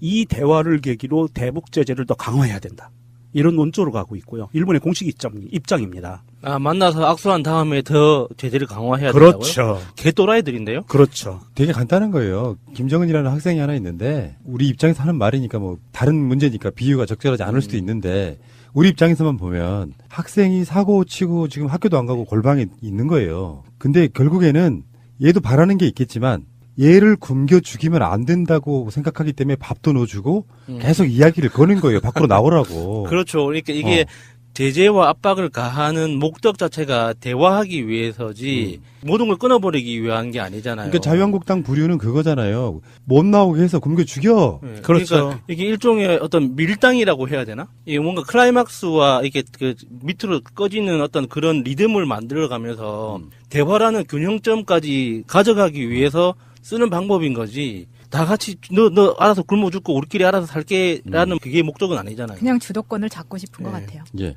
이 대화를 계기로 대북 제재를 더 강화해야 된다. 이런 논조로 가고 있고요. 일본의 공식 입장입니다. 만나서 악수한 다음에 더 제재를 강화해야 된다고요? 그렇죠. 개또라이들인데요? 그렇죠. 되게 간단한 거예요. 김정은이라는 학생이 하나 있는데 우리 입장에서 하는 말이니까 뭐 다른 문제니까 비유가 적절하지 않을 수도 있는데 우리 입장에서만 보면 학생이 사고 치고 지금 학교도 안 가고 골방에 있는 거예요. 근데 결국에는 얘도 바라는 게 있겠지만 얘를 굶겨 죽이면 안 된다고 생각하기 때문에 밥도 넣어주고 계속 이야기를 거는 거예요. 밖으로 나오라고. 그렇죠. 그러니까 이게 제재와 압박을 가하는 목적 자체가 대화하기 위해서지 모든 걸 끊어버리기 위한 게 아니잖아요. 그러니까 자유한국당 부류는 그거잖아요. 못 나오게 해서 굶겨 죽여. 네, 그렇죠. 그러니까 이게 일종의 어떤 밀당이라고 해야 되나? 이게 뭔가 클라이막스와 이게 그 밑으로 꺼지는 어떤 그런 리듬을 만들어가면서 대화라는 균형점까지 가져가기 위해서 쓰는 방법인 거지. 다 같이 너 알아서 굶어 죽고 우리끼리 알아서 살게라는 그게 목적은 아니잖아요. 그냥 주도권을 잡고 싶은 것 같아요. 예.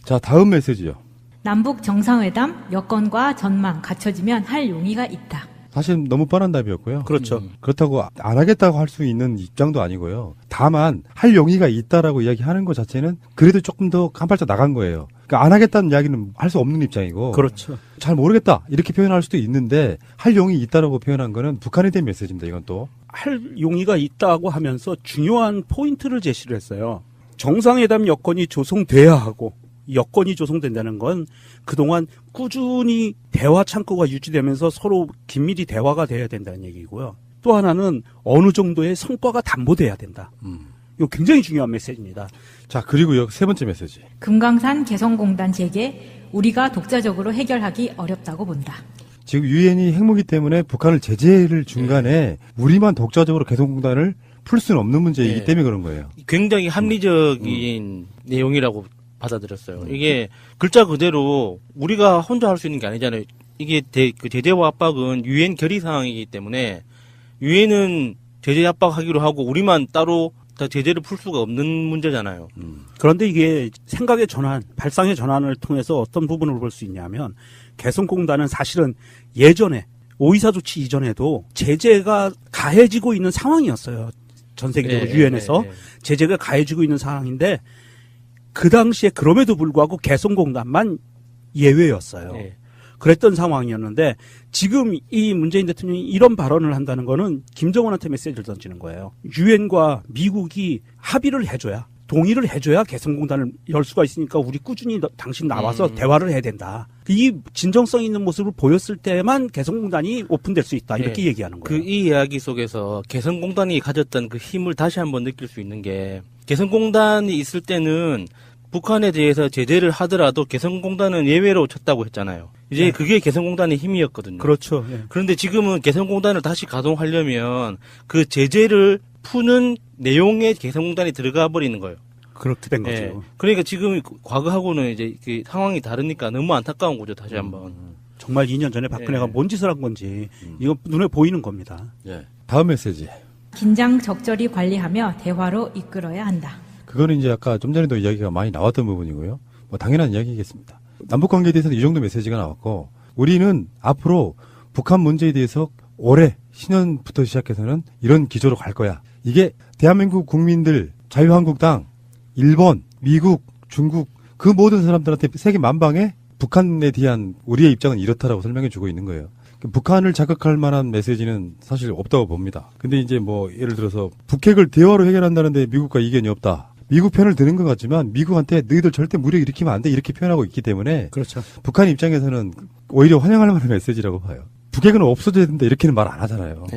자, 다음 메시지요. 남북 정상회담 여건과 전망 갖춰지면 할 용의가 있다. 사실 너무 뻔한 답이었고요. 그렇죠. 그렇다고 안 하겠다고 할 수 있는 입장도 아니고요. 다만 할 용의가 있다라고 이야기하는 것 자체는 그래도 조금 더 한 발짝 나간 거예요. 그러니까 안 하겠다는 이야기는 할 수 없는 입장이고. 그렇죠. 잘 모르겠다 이렇게 표현할 수도 있는데 할 용의 있다라고 표현한 거는 북한에 대한 메시지입니다. 이건 또. 할 용의가 있다고 하면서 중요한 포인트를 제시를 했어요. 정상회담 여건이 조성돼야 하고 여건이 조성된다는 건 그동안 꾸준히 대화 창구가 유지되면서 서로 긴밀히 대화가 돼야 된다는 얘기고요. 또 하나는 어느 정도의 성과가 담보돼야 된다. 이거 굉장히 중요한 메시지입니다. 자, 그리고요. 세 번째 메시지. 금강산 개성공단 재개 우리가 독자적으로 해결하기 어렵다고 본다. 지금 유엔이 핵무기 때문에 북한을 제재를 중간에 우리만 독자적으로 개성공단을 풀 수는 없는 문제이기 때문에 그런 거예요. 굉장히 합리적인 내용이라고 받아들였어요. 이게 글자 그대로 우리가 혼자 할 수 있는 게 아니잖아요. 이게 그 제재와 압박은 유엔 결의 사항이기 때문에 유엔은 제재 압박하기로 하고 우리만 따로 다 제재를 풀 수가 없는 문제잖아요. 그런데 이게 생각의 전환, 발상의 전환을 통해서 어떤 부분을 볼 수 있냐면 개성공단은 사실은 예전에 오이사 조치 이전에도 제재가 가해지고 있는 상황이었어요. 전 세계적으로 유엔에서 제재가 가해지고 있는 상황인데 그 당시에 그럼에도 불구하고 개성공단만 예외였어요. 그랬던 상황이었는데 지금 이 문재인 대통령이 이런 발언을 한다는 거는 김정은한테 메시지를 던지는 거예요. 유엔과 미국이 합의를 해줘야 동의를 해줘야 개성공단을 열 수가 있으니까 우리 꾸준히 당신 나와서 대화를 해야 된다. 이 진정성 있는 모습을 보였을 때만 개성공단이 오픈될 수 있다. 이렇게 얘기하는 거예요. 이 이야기 속에서 개성공단이 가졌던 그 힘을 다시 한번 느낄 수 있는 게 개성공단이 있을 때는 북한에 대해서 제재를 하더라도 개성공단은 예외로 쳤다고 했잖아요. 이제 그게 개성공단의 힘이었거든요. 그렇죠. 그런데 지금은 개성공단을 다시 가동하려면 그 제재를 푸는 내용에 개성공단이 들어가 버리는 거예요. 그렇게 된 거죠. 그러니까 지금 과거하고는 이제 그 상황이 다르니까 너무 안타까운 거죠. 다시 한번. 정말 2년 전에 박근혜가 뭔 짓을 한 건지 이거 눈에 보이는 겁니다. 다음 메시지. 긴장 적절히 관리하며 대화로 이끌어야 한다. 그거는 이제 아까 좀 전에도 이야기가 많이 나왔던 부분이고요. 뭐 당연한 이야기겠습니다. 남북 관계에 대해서는 이 정도 메시지가 나왔고 우리는 앞으로 북한 문제에 대해서 올해 신년부터 시작해서는 이런 기조로 갈 거야. 이게 대한민국 국민들, 자유한국당, 일본, 미국, 중국 그 모든 사람들한테 세계 만방에 북한에 대한 우리의 입장은 이렇다라고 설명해 주고 있는 거예요. 북한을 자극할 만한 메시지는 사실 없다고 봅니다. 근데 이제 뭐 예를 들어서 북핵을 대화로 해결한다는데 미국과 이견이 없다. 미국 편을 드는 것 같지만 미국한테 너희들 절대 무력 일으키면 안 돼 이렇게 표현하고 있기 때문에 그렇죠. 북한 입장에서는 오히려 환영할 만한 메시지라고 봐요. 북핵은 없어져야 된다 이렇게는 말 안 하잖아요.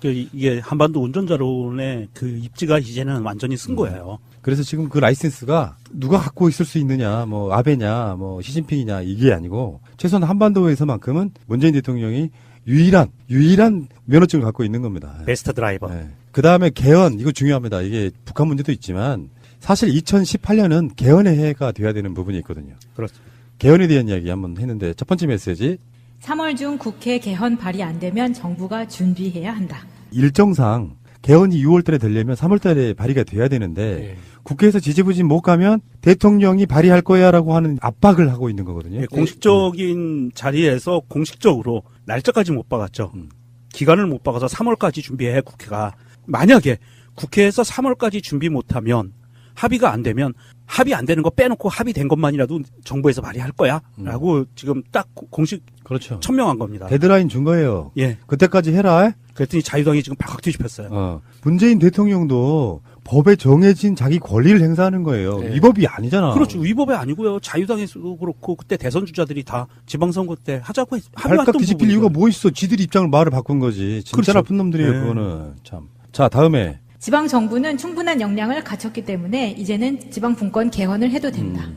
이게 한반도 운전자론의 그 입지가 이제는 완전히 쓴 거예요. 그래서 지금 그 라이센스가 누가 갖고 있을 수 있느냐, 뭐 아베냐, 뭐 시진핑이냐 이게 아니고 최소한 한반도에서만큼은 문재인 대통령이 유일한 면허증을 갖고 있는 겁니다. 베스트 드라이버. 그 다음에 개헌 이거 중요합니다. 이게 북한 문제도 있지만 사실 2018년은 개헌의 해가 돼야 되는 부분이 있거든요. 그렇죠. 개헌에 대한 이야기 한번 했는데 첫 번째 메시지. 3월 중 국회 개헌 발의 안 되면 정부가 준비해야 한다. 일정상 개헌이 6월 달에 되려면 3월 달에 발의가 돼야 되는데 국회에서 지지부진 못 가면 대통령이 발의할 거야라고 하는 압박을 하고 있는 거거든요. 공식적인 자리에서 공식적으로 날짜까지 못 박았죠. 기간을 못 박아서 3월까지 준비해 국회가. 만약에 국회에서 3월까지 준비 못하면 합의가 안 되면 합의 안 되는 거 빼놓고 합의된 것만이라도 정부에서 발의할 거야 라고 지금 딱 공식 그렇죠. 천명한 겁니다. 데드라인 준 거예요. 그때까지 해라. 그랬더니 자유당이 지금 발칵 뒤집혔어요. 문재인 대통령도 법에 정해진 자기 권리를 행사하는 거예요. 위법이 아니잖아. 그렇죠. 위법이 아니고요. 자유당에서도 그렇고 그때 대선 주자들이 다 지방선거 때 하자고 발칵 합의했던 뒤집힐 이유가 뭐 있어. 지들 입장을 말을 바꾼 거지. 진짜 그렇죠. 나쁜 놈들이에요. 그거는. 참. 자, 다음에. 지방 정부는 충분한 역량을 갖췄기 때문에 이제는 지방 분권 개헌을 해도 된다.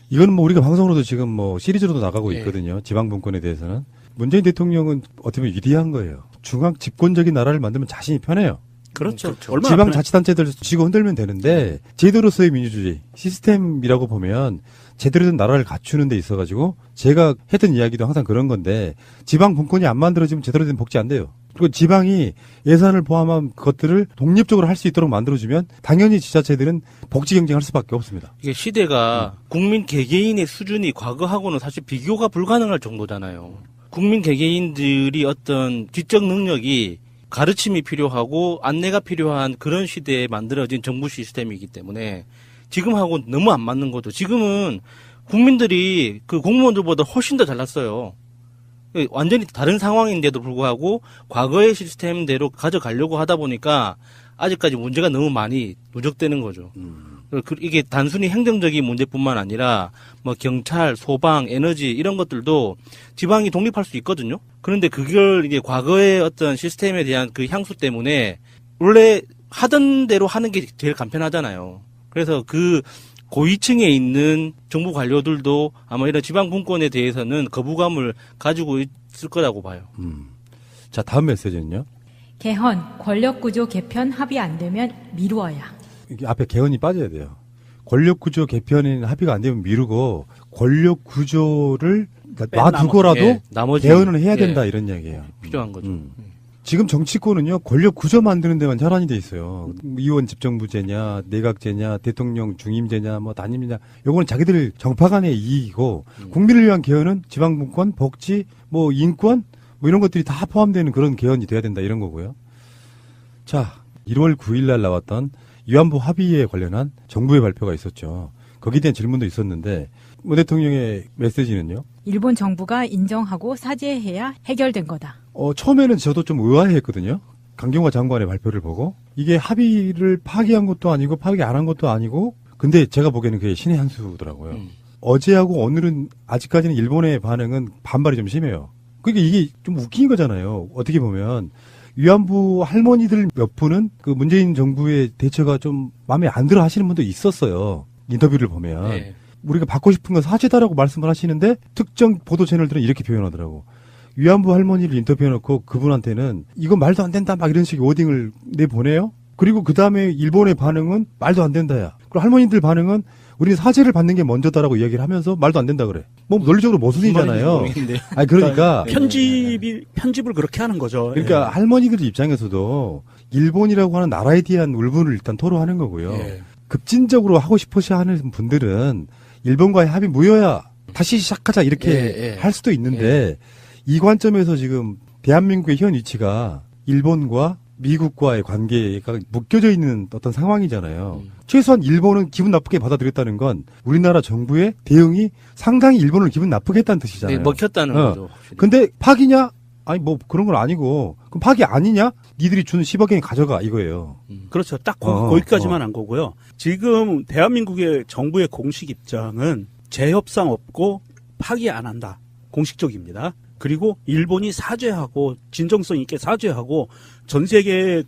이건 뭐 우리가 방송으로도 지금 뭐 시리즈로도 나가고 있거든요. 지방분권에 대해서는. 문재인 대통령은 어떻게 보면 위대한 거예요. 중앙 집권적인 나라를 만들면 자신이 편해요. 그렇죠. 지방자치단체들 쥐고 흔들면 되는데 제도로서의 민주주의 시스템이라고 보면 제대로 된 나라를 갖추는 데 있어가지고 제가 했던 이야기도 항상 그런 건데 지방분권이 안 만들어지면 제대로 된 복지 안 돼요. 그리고 지방이 예산을 포함한 것들을 독립적으로 할 수 있도록 만들어주면 당연히 지자체들은 복지 경쟁할 수밖에 없습니다. 이게 시대가 국민 개개인의 수준이 과거하고는 사실 비교가 불가능할 정도잖아요. 국민 개개인들이 어떤 지적 능력이 가르침이 필요하고 안내가 필요한 그런 시대에 만들어진 정부 시스템이기 때문에 지금하고 너무 안 맞는 거죠. 지금은 국민들이 그 공무원들보다 훨씬 더 잘났어요. 완전히 다른 상황인데도 불구하고 과거의 시스템대로 가져가려고 하다 보니까 아직까지 문제가 너무 많이 누적되는 거죠. 이게 단순히 행정적인 문제뿐만 아니라 뭐 경찰, 소방, 에너지 이런 것들도 지방이 독립할 수 있거든요. 그런데 그걸 이제 과거의 어떤 시스템에 대한 그 향수 때문에 원래 하던 대로 하는 게 제일 간편하잖아요. 그래서 그 고위층에 있는 정부 관료들도 아마 이런 지방 분권에 대해서는 거부감을 가지고 있을 거라고 봐요. 자, 다음 메시지는요. 개헌, 권력구조 개편 합의 안 되면 미루어야. 이게 앞에 개헌이 빠져야 돼요. 권력구조 개편은 합의가 안 되면 미루고 권력구조를 그러니까 놔두고라도 개헌을 해야 된다 이런 이야기예요. 필요한 거죠. 지금 정치권은요 권력 구조 만드는 데만 혈안이 돼 있어요. 의원 집정부제냐, 내각제냐, 대통령 중임제냐, 뭐 단임제냐, 요거는 자기들 정파간의 이익이고 국민을 위한 개헌은 지방분권, 복지, 뭐 인권, 뭐 이런 것들이 다 포함되는 그런 개헌이 돼야 된다 이런 거고요. 자, 1월 9일날 나왔던 위안부 합의에 관련한 정부의 발표가 있었죠. 거기에 대한 질문도 있었는데 문 대통령의 메시지는요? 일본 정부가 인정하고 사죄해야 해결된 거다. 처음에는 저도 좀 의아해했거든요. 강경화 장관의 발표를 보고 이게 합의를 파기한 것도 아니고 파기 안 한 것도 아니고 근데 제가 보기에는 그게 신의 한 수더라고요. 어제하고 오늘은 아직까지는 일본의 반응은 반발이 좀 심해요. 그러니까 이게 좀 웃긴 거잖아요. 어떻게 보면 위안부 할머니들 몇 분은 그 문재인 정부의 대처가 좀 마음에 안 들어 하시는 분도 있었어요. 인터뷰를 보면. 네. 우리가 받고 싶은 건 사죄다라고 말씀을 하시는데 특정 보도 채널들은 이렇게 표현하더라고. 위안부 할머니를 인터뷰해놓고 그분한테는 이건 말도 안 된다 막 이런 식의 워딩을 내보내요. 그리고 그 다음에 일본의 반응은 말도 안 된다야. 그리고 할머니들 반응은 우리는 사죄를 받는 게 먼저다라고 이야기를 하면서 말도 안 된다 그래. 뭐 논리적으로 모순이잖아요. 아니 그러니까 편집을 그렇게 하는 거죠. 그러니까 할머니들 입장에서도 일본이라고 하는 나라에 대한 울분을 일단 토로하는 거고요. 급진적으로 하고 싶으셔 하는 분들은 일본과의 합의 무효야. 다시 시작하자 이렇게 할 수도 있는데 이 관점에서 지금 대한민국의 현 위치가 일본과 미국과의 관계가 묶여져 있는 어떤 상황이잖아요. 최소한 일본은 기분 나쁘게 받아들였다는 건 우리나라 정부의 대응이 상당히 일본을 기분 나쁘게 했다는 뜻이잖아요. 네, 먹혔다는 거죠. 근데 파기냐? 아니 뭐 그런 건 아니고 그럼 파기 아니냐? 니들이 주는 10억엔 가져가 이거예요. 그렇죠. 딱 거기까지만 한 거고요. 지금 대한민국의 정부의 공식 입장은 재협상 없고 파기 안 한다. 공식적입니다. 그리고 일본이 사죄하고 진정성 있게 사죄하고 전 세계에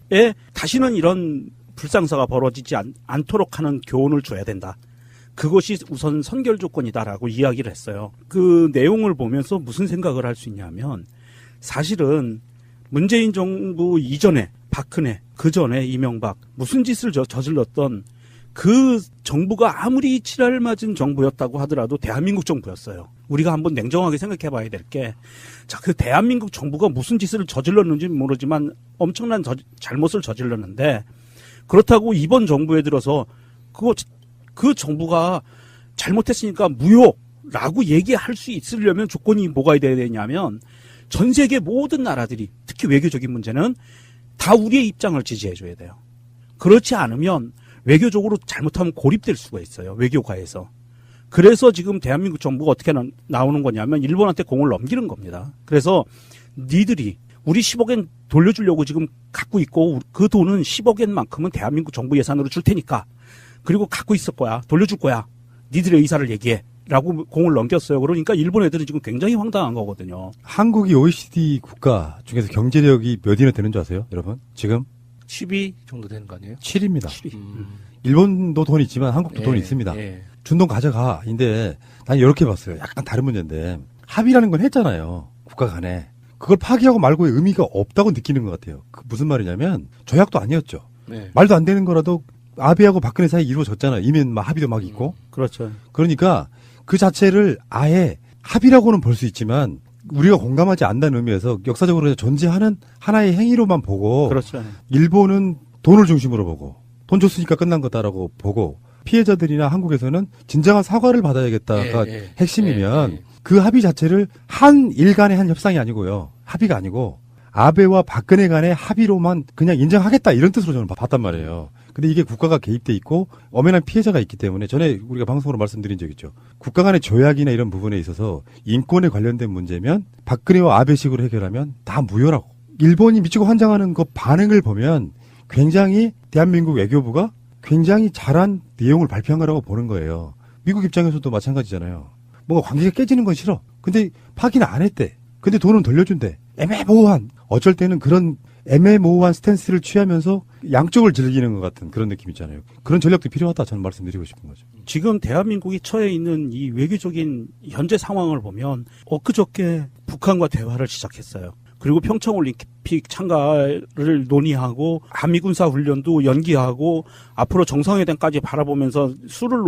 다시는 이런 불상사가 벌어지지 않도록 하는 교훈을 줘야 된다. 그것이 우선 선결 조건이다라고 이야기를 했어요. 그 내용을 보면서 무슨 생각을 할 수 있냐면 사실은 문재인 정부 이전에 박근혜, 그 전에 이명박 무슨 짓을 저질렀던 그 정부가 아무리 칠할 맞은 정부였다고 하더라도 대한민국 정부였어요. 우리가 한번 냉정하게 생각해 봐야 될 게, 자, 그 대한민국 정부가 무슨 짓을 저질렀는지 모르지만 엄청난 잘못을 저질렀는데, 그렇다고 이번 정부에 들어서 그 정부가 잘못했으니까 무효라고 얘기할 수 있으려면 조건이 뭐가 돼야 되냐면, 전 세계 모든 나라들이, 특히 외교적인 문제는 다 우리의 입장을 지지해줘야 돼요. 그렇지 않으면 외교적으로 잘못하면 고립될 수가 있어요. 외교가에서. 그래서 지금 대한민국 정부가 어떻게 나오는 거냐면 일본한테 공을 넘기는 겁니다. 그래서 니들이 우리 10억엔 돌려주려고 지금 갖고 있고 그 돈은 10억엔만큼은 대한민국 정부 예산으로 줄 테니까 그리고 갖고 있을 거야. 돌려줄 거야. 니들의 의사를 얘기해. 라고 공을 넘겼어요. 그러니까 일본 애들은 지금 굉장히 황당한 거거든요. 한국이 OECD 국가 중에서 경제력이 몇이나 되는 줄 아세요? 여러분? 지금? 10위 정도 되는 거 아니에요? 7위입니다. 일본도 돈이 있지만 한국도 돈이 있습니다. 준동 가져가. 인데 난 이렇게 봤어요. 약간 다른 문제인데 합의라는 건 했잖아요. 국가 간에. 그걸 파기하고 말고의 의미가 없다고 느끼는 것 같아요. 그 무슨 말이냐면 조약도 아니었죠. 네. 말도 안 되는 거라도 아베하고 박근혜 사이에 이루어졌잖아요. 이미 막 합의도 막 있고. 그렇죠. 그러니까 그 자체를 아예 합의라고는 볼 수 있지만 우리가 공감하지 않는다는 의미에서 역사적으로 존재하는 하나의 행위로만 보고 그렇죠. 일본은 돈을 중심으로 보고 돈 줬으니까 끝난 거다라고 보고 피해자들이나 한국에서는 진정한 사과를 받아야겠다가 핵심이면 그 합의 자체를 한일 간의 한 협상이 아니고요. 합의가 아니고 아베와 박근혜 간의 합의로만 그냥 인정하겠다 이런 뜻으로 저는 봤단 말이에요. 근데 이게 국가가 개입돼 있고 엄연한 피해자가 있기 때문에 전에 우리가 방송으로 말씀드린 적 있죠. 국가 간의 조약이나 이런 부분에 있어서 인권에 관련된 문제면 박근혜와 아베식으로 해결하면 다 무효라고. 일본이 미치고 환장하는 그 반응을 보면 굉장히 대한민국 외교부가 굉장히 잘한 내용을 발표한 거라고 보는 거예요. 미국 입장에서도 마찬가지잖아요. 뭔가 관계가 깨지는 건 싫어. 근데 파기는 안 했대. 근데 돈은 돌려준대. 애매모호한, 어쩔 때는 그런 애매모호한 스탠스를 취하면서 양쪽을 즐기는 것 같은 그런 느낌 있잖아요. 그런 전략도 필요하다 저는 말씀드리고 싶은 거죠. 지금 대한민국이 처해 있는 이 외교적인 현재 상황을 보면 엊그저께 북한과 대화를 시작했어요. 그리고 평창올림픽 참가를 논의하고 한미군사훈련도 연기하고 앞으로 정상회담까지 바라보면서 수를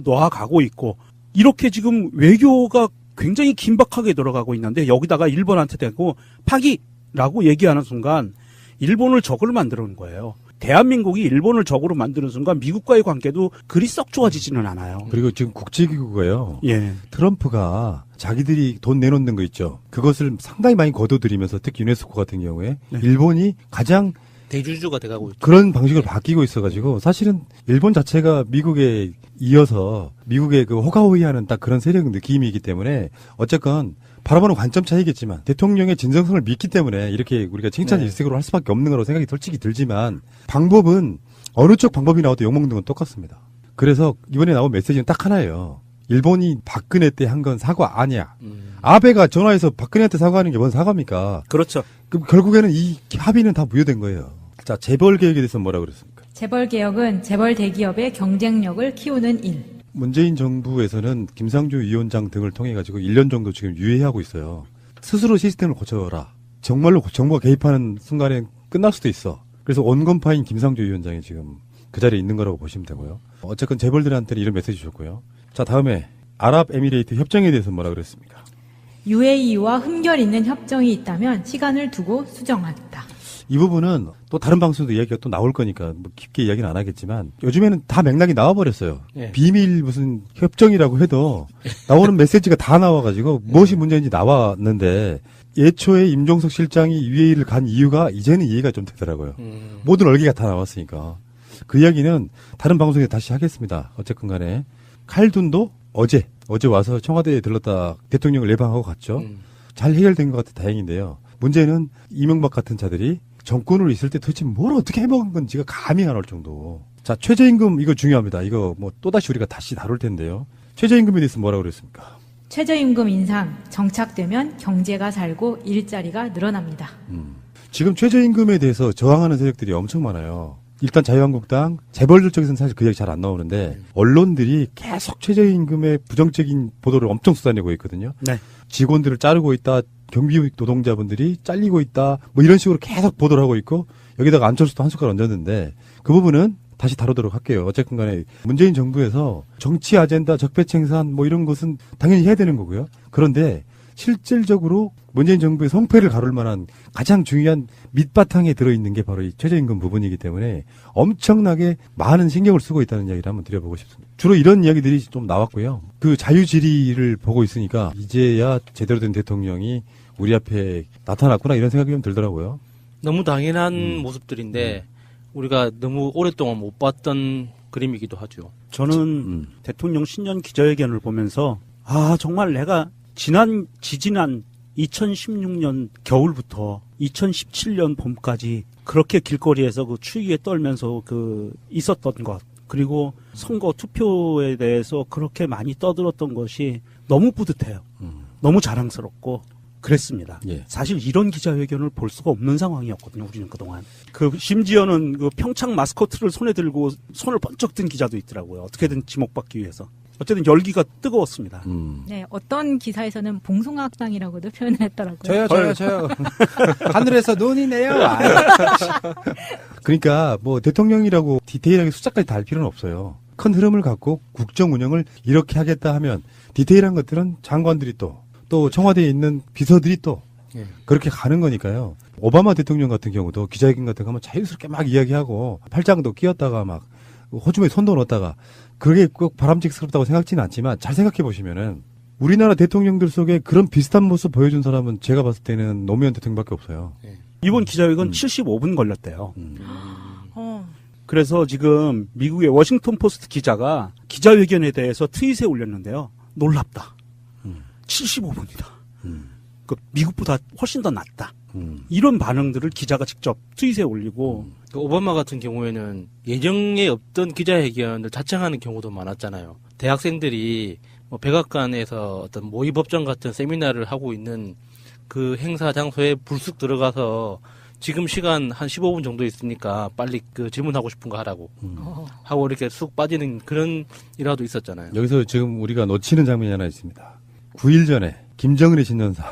놓아가고 있고 이렇게 지금 외교가 굉장히 긴박하게 돌아가고 있는데 여기다가 일본한테 대고 파기라고 얘기하는 순간 일본을 적으로 만드는 거예요. 대한민국이 일본을 적으로 만드는 순간 미국과의 관계도 그리 썩 좋아지지는 않아요. 그리고 지금 국제기구가요. 예. 트럼프가 자기들이 돈 내놓는 거 있죠. 그것을 상당히 많이 거둬들이면서 특히 유네스코 같은 경우에 일본이 가장 대주주가 돼가고 있죠. 그런 방식으로 바뀌고 있어가지고 사실은 일본 자체가 미국에 이어서 미국의 그 호가호위하는 딱 그런 세력 느낌이기 때문에 어쨌건 바라보는 관점 차이겠지만 대통령의 진정성을 믿기 때문에 이렇게 우리가 칭찬 일색으로 할 수밖에 없는 거라고 생각이 솔직히 들지만 방법은 어느 쪽 방법이 나와도 욕먹는 건 똑같습니다. 그래서 이번에 나온 메시지는 딱 하나예요. 일본이 박근혜 때 한 건 사과 아니야. 아베가 전화해서 박근혜한테 사과하는 게 뭔 사과입니까? 그렇죠. 그럼 결국에는 이 합의는 다 무효된 거예요. 자, 재벌 개혁에 대해서 뭐라고 그랬습니까? 재벌 개혁은 재벌 대기업의 경쟁력을 키우는 일. 문재인 정부에서는 김상조 위원장 등을 통해 가지고 1년 정도 지금 유예하고 있어요. 스스로 시스템을 고쳐라. 정말로 정부가 개입하는 순간에 끝날 수도 있어. 그래서 원건파인 김상조 위원장이 지금 그 자리에 있는 거라고 보시면 되고요. 어쨌건 재벌들한테는 이런 메시지 줬고요. 자, 다음에 아랍에미레이트 협정에 대해서 뭐라 그랬습니까? UAE와 흠결 있는 협정이 있다면 시간을 두고 수정하겠다. 이 부분은 또 다른 방송도 이야기가 또 나올 거니까 뭐 깊게 이야기는 안 하겠지만 요즘에는 다 맥락이 나와버렸어요. 네. 비밀 무슨 협정이라고 해도 나오는 메시지가 다 나와가지고 무엇이 문제인지 나왔는데 예초에 임종석 실장이 UAE를 간 이유가 이제는 이해가 좀 되더라고요. 모든 얼개가 다 나왔으니까. 그 이야기는 다른 방송에 다시 하겠습니다. 어쨌건 간에 칼둔도 어제 와서 청와대에 들렀다 대통령을 예방하고 갔죠. 잘 해결된 것 같아 다행인데요. 문제는 이명박 같은 자들이 정권으로 있을 때 도대체 뭘 어떻게 해먹은 건지가 감이 안 올 정도. 자, 최저임금 이거 중요합니다. 이거 뭐 또다시 우리가 다시 다룰 텐데요. 최저임금에 대해서 뭐라고 그랬습니까? 최저임금 인상 정착되면 경제가 살고 일자리가 늘어납니다. 지금 최저임금에 대해서 저항하는 세력들이 엄청 많아요. 일단 자유한국당, 재벌들 쪽에서는 사실 그 얘기 잘 안 나오는데 언론들이 계속 최저임금의 부정적인 보도를 엄청 쏟아내고 있거든요. 네. 직원들을 자르고 있다. 경비 노동자분들이 잘리고 있다. 뭐 이런 식으로 계속 보도를 하고 있고 여기다가 안철수도 한 숟갈 얹었는데 그 부분은 다시 다루도록 할게요. 어쨌든 간에 문재인 정부에서 정치 아젠다, 적폐청산 뭐 이런 것은 당연히 해야 되는 거고요. 그런데 실질적으로 문재인 정부의 성패를 가를 만한 가장 중요한 밑바탕에 들어있는 게 바로 이 최저임금 부분이기 때문에 엄청나게 많은 신경을 쓰고 있다는 이야기를 한번 드려보고 싶습니다. 주로 이런 이야기들이 좀 나왔고요. 그 자유질의를 보고 있으니까 이제야 제대로 된 대통령이 우리 앞에 나타났구나 이런 생각이 좀 들더라고요. 너무 당연한 모습들인데 우리가 너무 오랫동안 못 봤던 그림이기도 하죠. 저는 대통령 신년 기자회견을 보면서 정말 내가 지지난 2016년 겨울부터 2017년 봄까지 그렇게 길거리에서 그 추위에 떨면서 있었던 것, 그리고 선거 투표에 대해서 그렇게 많이 떠들었던 것이 너무 뿌듯해요. 너무 자랑스럽고 그랬습니다. 예. 사실 이런 기자회견을 볼 수가 없는 상황이었거든요, 우리는 그동안. 심지어는 평창 마스코트를 손에 들고 손을 번쩍 든 기자도 있더라고요. 어떻게든 지목받기 위해서. 어쨌든 열기가 뜨거웠습니다. 네, 어떤 기사에서는 봉숭아학당이라고도 표현을 했더라고요. 저요. 하늘에서 눈이 내요. 그러니까 뭐 대통령이라고 디테일하게 숫자까지 다 알 필요는 없어요. 큰 흐름을 갖고 국정 운영을 이렇게 하겠다 하면 디테일한 것들은 장관들이 또 청와대에 있는 비서들이 또 그렇게 가는 거니까요. 오바마 대통령 같은 경우도 기자회견 같은 거 하면 자유스럽게 막 이야기하고 팔짱도 끼웠다가 막 호주머니에 손도 넣었다가 그게 꼭 바람직스럽다고 생각지는 않지만 잘 생각해 보시면은 우리나라 대통령들 속에 그런 비슷한 모습 보여준 사람은 제가 봤을 때는 노무현 대통령밖에 없어요. 이번 기자회견 75분 걸렸대요. 그래서 지금 미국의 워싱턴 포스트 기자가 기자회견에 대해서 트윗에 올렸는데요. 놀랍다. 75분이다. 그 미국보다 훨씬 더 낫다. 이런 반응들을 기자가 직접 트윗에 올리고 오바마 같은 경우에는 예정에 없던 기자회견을 자청하는 경우도 많았잖아요. 대학생들이 뭐 백악관에서 어떤 모의법정 같은 세미나를 하고 있는 그 행사 장소에 불쑥 들어가서 지금 시간 한 15분 정도 있으니까 빨리 그 질문하고 싶은 거 하라고 하고 이렇게 쑥 빠지는 그런 일화도 있었잖아요. 여기서 지금 우리가 놓치는 장면이 하나 있습니다. 9일 전에 김정은의 신년사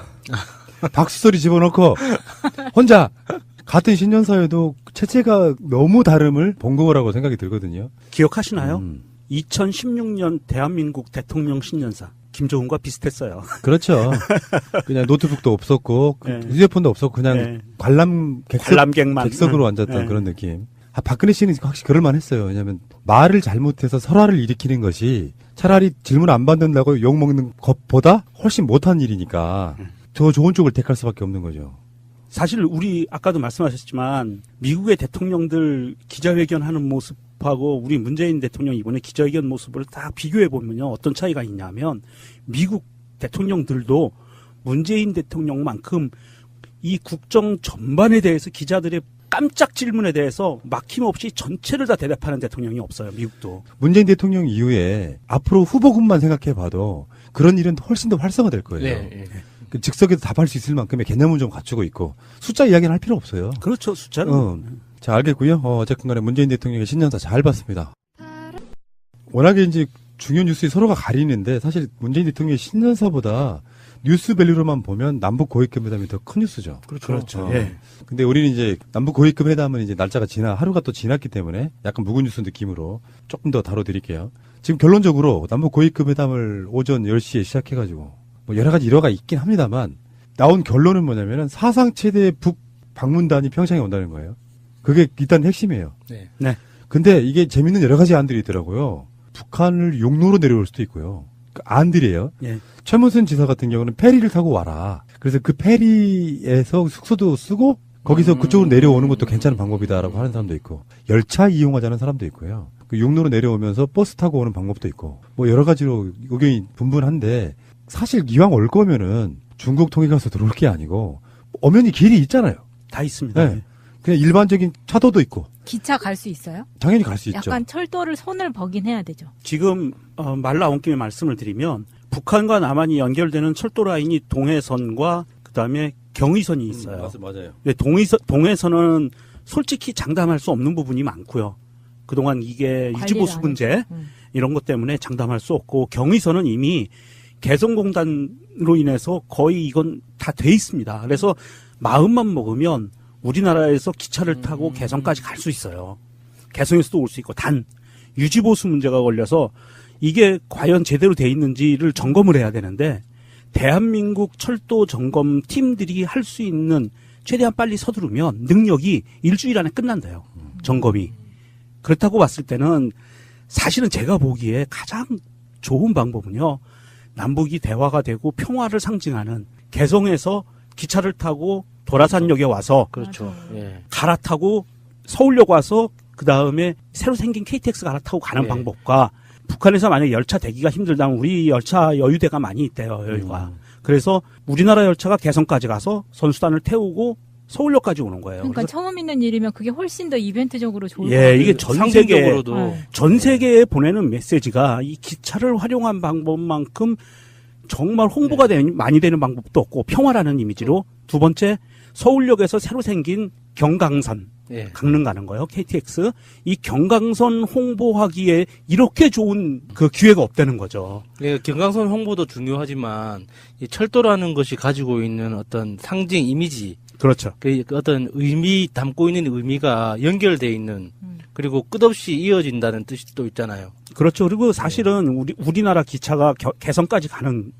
박수소리 집어넣고 혼자 같은 신년사에도 체제가 너무 다름을 본 거라고 생각이 들거든요. 기억하시나요? 2016년 대한민국 대통령 신년사 김정은과 비슷했어요. 그렇죠. 그냥 노트북도 없었고 휴대폰도 없었고 그냥 관람 객석으로 앉았던 그런 느낌. 박근혜 씨는 확실히 그럴만 했어요. 왜냐하면 말을 잘못해서 설화를 일으키는 것이 차라리 질문 안 받는다고 욕먹는 것보다 훨씬 못한 일이니까 더 좋은 쪽을 택할 수밖에 없는 거죠. 사실 우리 아까도 말씀하셨지만 미국의 대통령들 기자회견하는 모습하고 우리 문재인 대통령 이번에 기자회견 모습을 딱 비교해 보면요. 어떤 차이가 있냐면 미국 대통령들도 문재인 대통령만큼 이 국정 전반에 대해서 기자들의 깜짝 질문에 대해서 막힘없이 전체를 다 대답하는 대통령이 없어요. 미국도. 문재인 대통령 이후에 앞으로 후보군만 생각해 봐도 그런 일은 훨씬 더 활성화될 거예요. 네. 그 즉석에서 답할 수 있을 만큼의 개념은 좀 갖추고 있고 숫자 이야기는 할 필요 없어요. 그렇죠. 숫자는. 자, 알겠고요. 어쨌든 간에 문재인 대통령의 신년사 잘 봤습니다. 워낙에 이제 중요한 뉴스에 서로가 가리는데 사실 문재인 대통령의 신년사보다 뉴스 밸류로만 보면 남북 고위급 회담이 더 큰 뉴스죠. 그렇죠. 예. 근데 우리는 이제 남북 고위급 회담은 이제 날짜가 하루가 또 지났기 때문에 약간 묵은 뉴스 느낌으로 조금 더 다뤄드릴게요. 지금 결론적으로 남북 고위급 회담을 오전 10시에 시작해가지고 뭐 여러 가지 일화가 있긴 합니다만 나온 결론은 뭐냐면은 사상 최대 북 방문단이 평창에 온다는 거예요. 그게 일단 핵심이에요. 네. 근데 이게 재밌는 여러 가지 안들이 있더라고요. 북한을 용로로 내려올 수도 있고요. 그 안들이에요. 예. 최문순 지사 같은 경우는 페리를 타고 와라. 그래서 그 페리에서 숙소도 쓰고 거기서 그쪽으로 내려오는 것도 괜찮은 방법이다라고 하는 사람도 있고 열차 이용하자는 사람도 있고요. 그 용로로 내려오면서 버스 타고 오는 방법도 있고 뭐 여러 가지로 의견이 분분한데 사실 이왕 올 거면은 중국 통해 가서 들어올 게 아니고 엄연히 길이 있잖아요. 다 있습니다. 네. 그냥 일반적인 차도도 있고. 기차 갈 수 있어요? 당연히 갈 수 있죠. 약간 철도를 손을 버긴 해야 되죠. 지금 말 나온 김에 말씀을 드리면 북한과 남한이 연결되는 철도 라인이 동해선과 그다음에 경의선이 있어요. 맞아요. 네, 동해선은 솔직히 장담할 수 없는 부분이 많고요. 그동안 이게 유지보수 문제 이런 것 때문에 장담할 수 없고 경의선은 이미 개성공단으로 인해서 거의 이건 다 돼 있습니다. 그래서 마음만 먹으면 우리나라에서 기차를 타고 개성까지 갈 수 있어요. 개성에서도 올 수 있고 단 유지보수 문제가 걸려서 이게 과연 제대로 돼 있는지를 점검을 해야 되는데 대한민국 철도 점검 팀들이 할 수 있는 최대한 빨리 서두르면 능력이 일주일 안에 끝난대요. 점검이. 그렇다고 봤을 때는 사실은 제가 보기에 가장 좋은 방법은요. 남북이 대화가 되고 평화를 상징하는 개성에서 기차를 타고 도라산역에 와서 그렇죠. 예. 갈아타고 서울역 와서 그 다음에 새로 생긴 KTX 갈아타고 가는 방법과 북한에서 만약 열차 대기가 힘들다면 우리 열차 여유대가 많이 있대요. 여유가. 그래서 우리나라 열차가 개성까지 가서 선수단을 태우고 서울역까지 오는 거예요. 그러니까 처음 있는 일이면 그게 훨씬 더 이벤트적으로 좋을 것 예, 같아요. 이게 전 세계에 보내는 메시지가 이 기차를 활용한 방법만큼 정말 홍보가 많이 되는 방법도 없고 평화라는 이미지로 두 번째 서울역에서 새로 생긴 경강선 예. 강릉 가는 거예요. KTX. 이 경강선 홍보하기에 이렇게 좋은 그 기회가 없다는 거죠. 예, 경강선 홍보도 중요하지만 이 철도라는 것이 가지고 있는 어떤 상징 이미지, 그렇죠. 그 어떤 의미 담고 있는 의미가 연결돼 있는 그리고 끝없이 이어진다는 뜻이 또 있잖아요. 그렇죠. 그리고 사실은 우리나라 기차가 개성까지 가는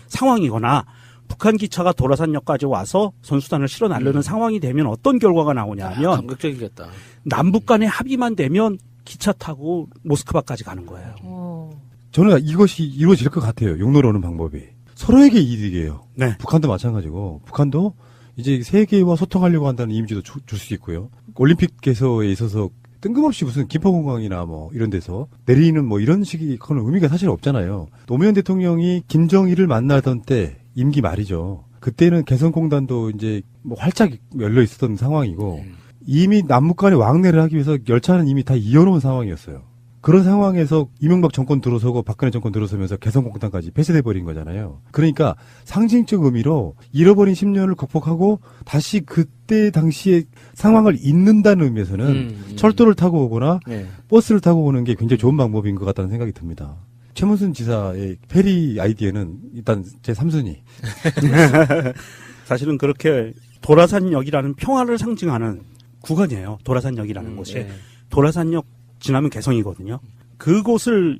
상황이거나 북한 기차가 도라산역까지 와서 선수단을 실어 나르는 상황이 되면 어떤 결과가 나오냐 하면 감격적이겠다. 남북 간의 합의만 되면 기차 타고 모스크바까지 가는 거예요. 저는 이것이 이루어질 것 같아요. 용로를 오는 방법이. 서로에게 이득이에요. 네. 북한도 마찬가지고 북한도 이제 세계와 소통하려고 한다는 이미지도 줄 수 있고요. 올림픽 개소에 있어서 뜬금없이 무슨 김포공항이나 뭐 이런 데서 내리는 뭐 이런 식의 그런 의미가 사실 없잖아요. 노무현 대통령이 김정일을 만나던 때 임기 말이죠. 그때는 개성공단도 이제 뭐 활짝 열려 있었던 상황이고 이미 남북 간의 왕래를 하기 위해서 열차는 이미 다 이어놓은 상황이었어요. 그런 상황에서 이명박 정권 들어서고 박근혜 정권 들어서면서 개성공단까지 폐쇄돼 버린 거잖아요. 그러니까 상징적 의미로 잃어버린 10년을 극복하고 다시 그때 당시의 상황을 잇는다는 의미에서는 철도를 타고 오거나 버스를 타고 오는 게 굉장히 좋은 방법인 것 같다는 생각이 듭니다. 최문순 지사의 페리 아이디어는 일단 제 3순위. 사실은 그렇게 도라산역이라는 평화를 상징하는 구간이에요. 도라산역이라는 곳이. 도라산역 지나면 개성이거든요. 그곳을